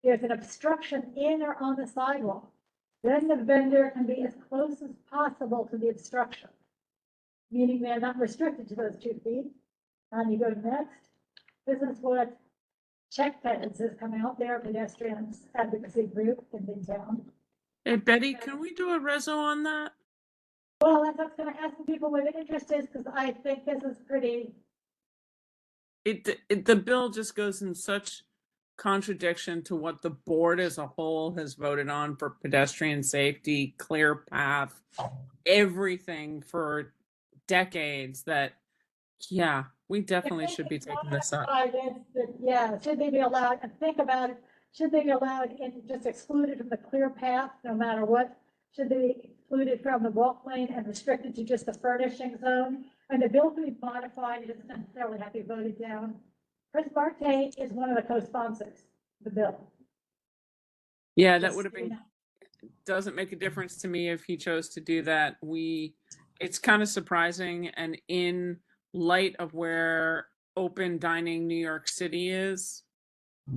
there's an obstruction in or on the sidewalk, then the vendor can be as close as possible to the obstruction, meaning they're not restricted to those 2 feet. And you go next. This is what Check Pens is coming out there, pedestrians advocacy group in Midtown. Hey, Betty, can we do a reso on that? Well, that's what's going to ask people what the interest is, because I think this is pretty. The bill just goes in such contradiction to what the board as a whole has voted on for pedestrian safety, clear path, everything for decades that, yeah, we definitely should be taking this up. Yeah, should they be allowed, and think about it, should they be allowed and just excluded from the clear path, no matter what? Should they be excluded from the walk lane and restricted to just the furnishing zone? And the bill could be modified, it doesn't necessarily have to be voted down. Chris Marte is one of the co-sponsors of the bill. Yeah, that would have been, doesn't make a difference to me if he chose to do that. It's kind of surprising, and in light of where Open Dining New York City is,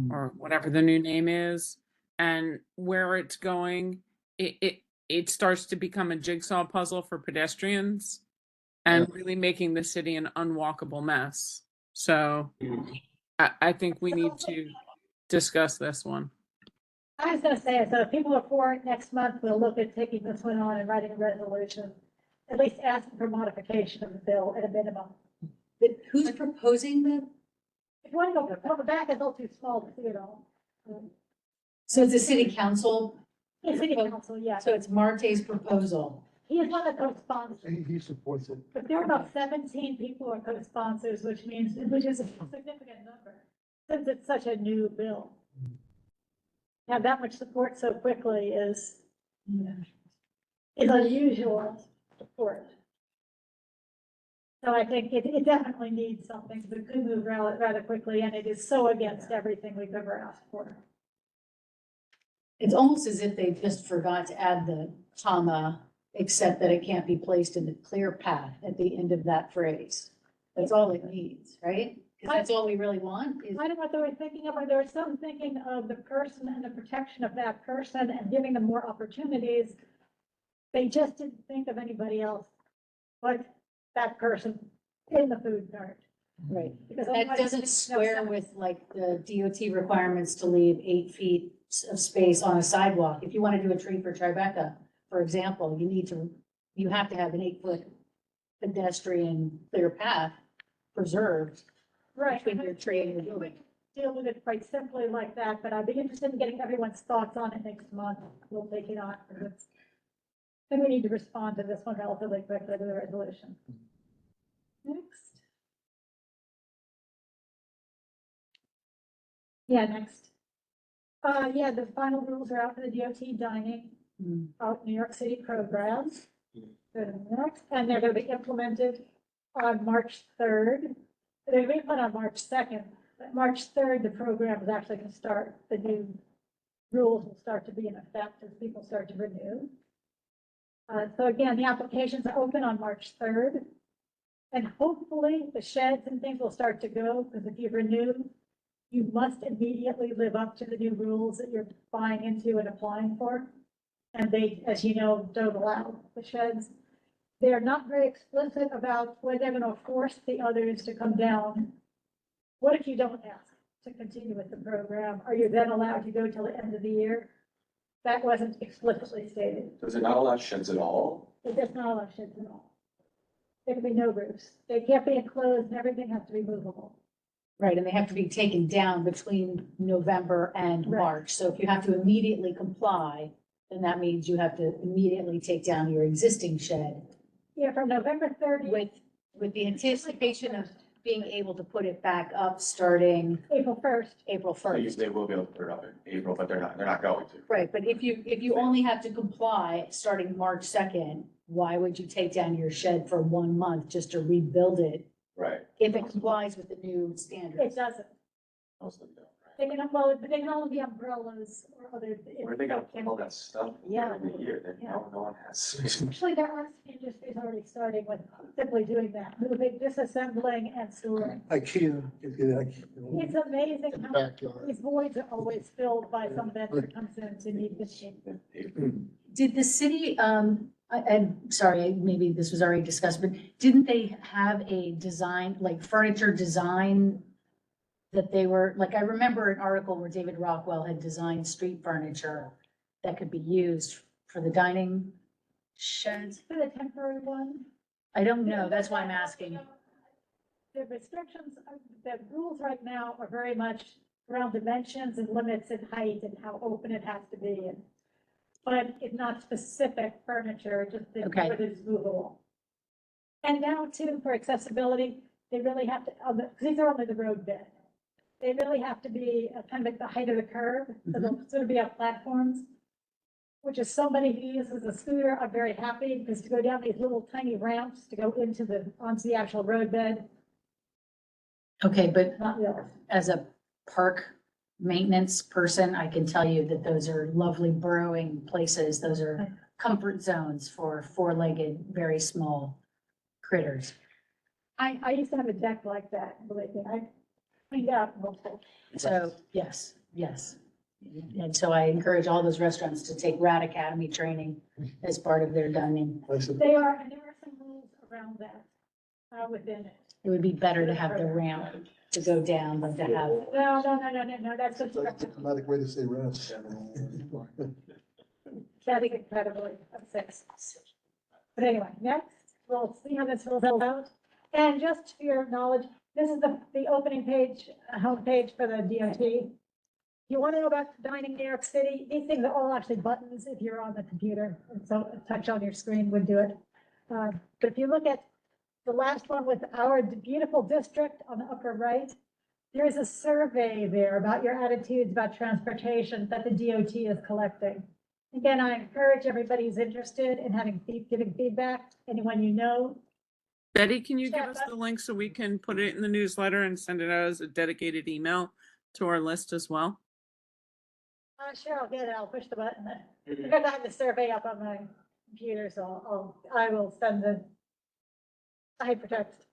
or whatever the new name is, and where it's going, it starts to become a jigsaw puzzle for pedestrians and really making the city an unwalkable mess. So I think we need to discuss this one. I was gonna say, so if people are for it next month, we'll look at taking this one on and writing a resolution, at least asking for modification of the bill at a minimum. But who's proposing the, If you want to go, well, the back is a little too small to see it all. so it's the city council? The city council, yeah. So it's Marte's proposal. He is one of the co-sponsors, He supports it. but there are about 17 people who are co-sponsors, which is a significant number, since it's such a new bill. Have that much support so quickly is unusual support. So I think it definitely needs something, but it could move rather quickly, and it is so against everything we've ever asked for. It's almost as if they just forgot to add the comma, except that it can't be placed in the clear path at the end of that phrase. That's all it needs, right? Because that's all we really want is. I don't know what they were thinking of, but there was some thinking of the person and the protection of that person and giving them more opportunities. They just didn't think of anybody else but that person in the food cart. Right. Because That otherwise doesn't it makes no square sense. with like the DOT requirements to leave 8 feet of space on a sidewalk. If you want to do a tree for Tribeca, for example, you have to have an 8-foot pedestrian clear path preserved Right. between your tree and your building. Deal with it quite simply like that, but I'd be interested in getting everyone's thoughts on it next month. We'll take it on. Then we need to respond to this one relatively quickly to the resolution. Next. Yeah, next. Yeah, the final rules are out for the DOT dining, out New York City programs. Go to the next, and they're gonna be implemented on March 3rd. They may put on March 2nd, but March 3rd, the program is actually gonna start, the new rules will start to be in effect as people start to renew. So again, the applications are open on March 3rd. And hopefully the sheds and things will start to go, because if you renew, you must immediately live up to the new rules that you're buying into and applying for. And they, as you know, don't allow the sheds. They're not very explicit about whether they're gonna force the others to come down. What if you don't ask to continue with the program? Are you then allowed to go till the end of the year? That wasn't explicitly stated. Does it not allow sheds at all? It does not allow sheds at all. There can be no roofs. They can't be enclosed and everything has to be movable. Right, and they have to be taken down between November and Right. March. So if you have to immediately comply, then that means you have to immediately take down your existing shed Yeah, from November 30th. with the anticipation of being able to put it back up starting April 1st. April So 1st. they will be able to put it up in April, but they're not going to. Right, but if you only have to comply starting March 2nd, why would you take down your shed for 1 month just to rebuild it Right. if it complies with the new standards? It doesn't. Most of them don't. They can, well, they can all be umbrellas or other. Where are they gonna put all that stuff Yeah. during the year that no one has? Actually, there are industries already starting with simply doing that, moving, disassembling and storing. IKEA, It's amazing how Backyard. these voids are always filled by some vendor that comes in to need this shit. Did the city, I'm sorry, maybe this was already discussed, but didn't they have a design, like furniture design? That they were, like, I remember an article where David Rockwell had designed street furniture that could be used for the dining sheds. For the temporary one. I don't know, that's why I'm asking. The restrictions, the rules right now are very much around dimensions and limits and height and how open it has to be. But it's not specific furniture, just the Okay. what is movable. And now too, for accessibility, they really have to, because these are only the road bed. They really have to be kind of at the height of the curve, so they'll sort of be on platforms. Which is somebody who uses a scooter, I'm very happy, because to go down these little tiny ramps to go onto the actual roadbed, Okay, but not really. as a park maintenance person, I can tell you that those are lovely burrowing places. Those are comfort zones for four-legged, very small critters. I used to have a deck like that, believe me, I cleaned out multiple. So, yes, yes. And so I encourage all those restaurants to take Rat Academy training as part of their dining. They are, and there are some rules around that, within it. It would be better to have the ramp to go down than to have. No, that's just. Diplomatic way to say rest. That is incredibly obsessed. But anyway, next, we'll see how this rolls out. And just for your knowledge, this is the opening page, homepage for the DOT. You want to know about dining in New York City? These things are all actually buttons if you're on the computer. And so a touch on your screen would do it. But if you look at the last one with our beautiful district on the upper right, there is a survey there about your attitudes about transportation that the DOT is collecting. Again, I encourage everybody who's interested in giving feedback, anyone you know. Betty, can you give us the link so we can put it in the newsletter and send it out as a dedicated email to our list as well? Sure, I'll get it. I'll push the button. Because I have the survey up on my computer, so I will send the hypertext.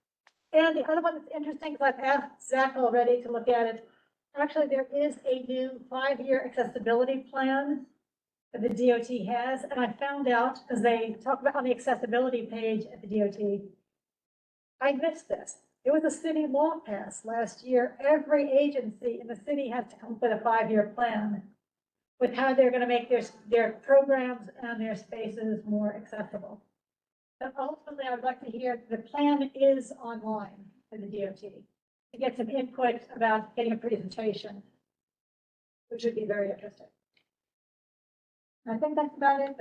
And the other one that's interesting, because I've asked Zach already to look at it. Actually, there is a new 5-year accessibility plan that the DOT has, and I found out, because they talk about on the accessibility page at the DOT, I missed this. It was a city law passed last year. Every agency in the city has to come up with a 5-year plan with how they're going to make their programs and their spaces more accessible. But ultimately, I would like to hear the plan is online for the DOT to get some input about getting a presentation, which would be very interesting. I think that's about it.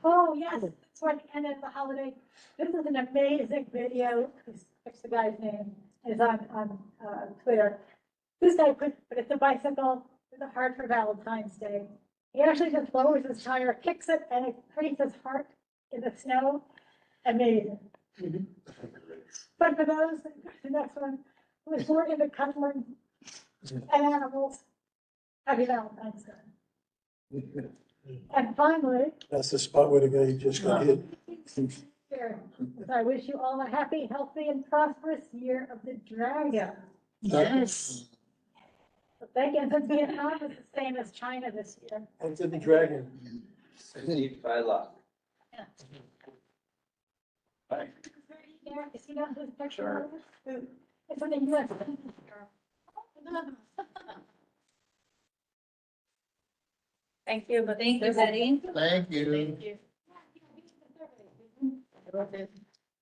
Oh, yes, toward the end of the holiday. This is an amazing video. What's the guy's name? It's on Twitter. This guy but it's a bicycle with a heart for Valentine's Day. He actually just lowers his tire, kicks it, and it creates his heart in the snow. Amazing. But for those, the next one was more into cuddling and animals. Happy Valentine's Day. And finally, That's the spot where the guy just got hit. here, I wish you all a happy, healthy, and prosperous year of the dragon. Yes. So thank you. And since Vietnam is the same as China this year. Enter the dragon. Succeed by luck. Bye. You see that his picture? It's on the US. Thank you, but Thank you, Betty. Thank you. Thank you.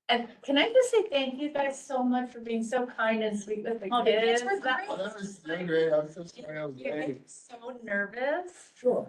And can I just say thank you guys so much for being so kind and sweet with the Oh, the kids kids? were That Oh, that was so great. I was so sorry I was late. so nervous. Sure.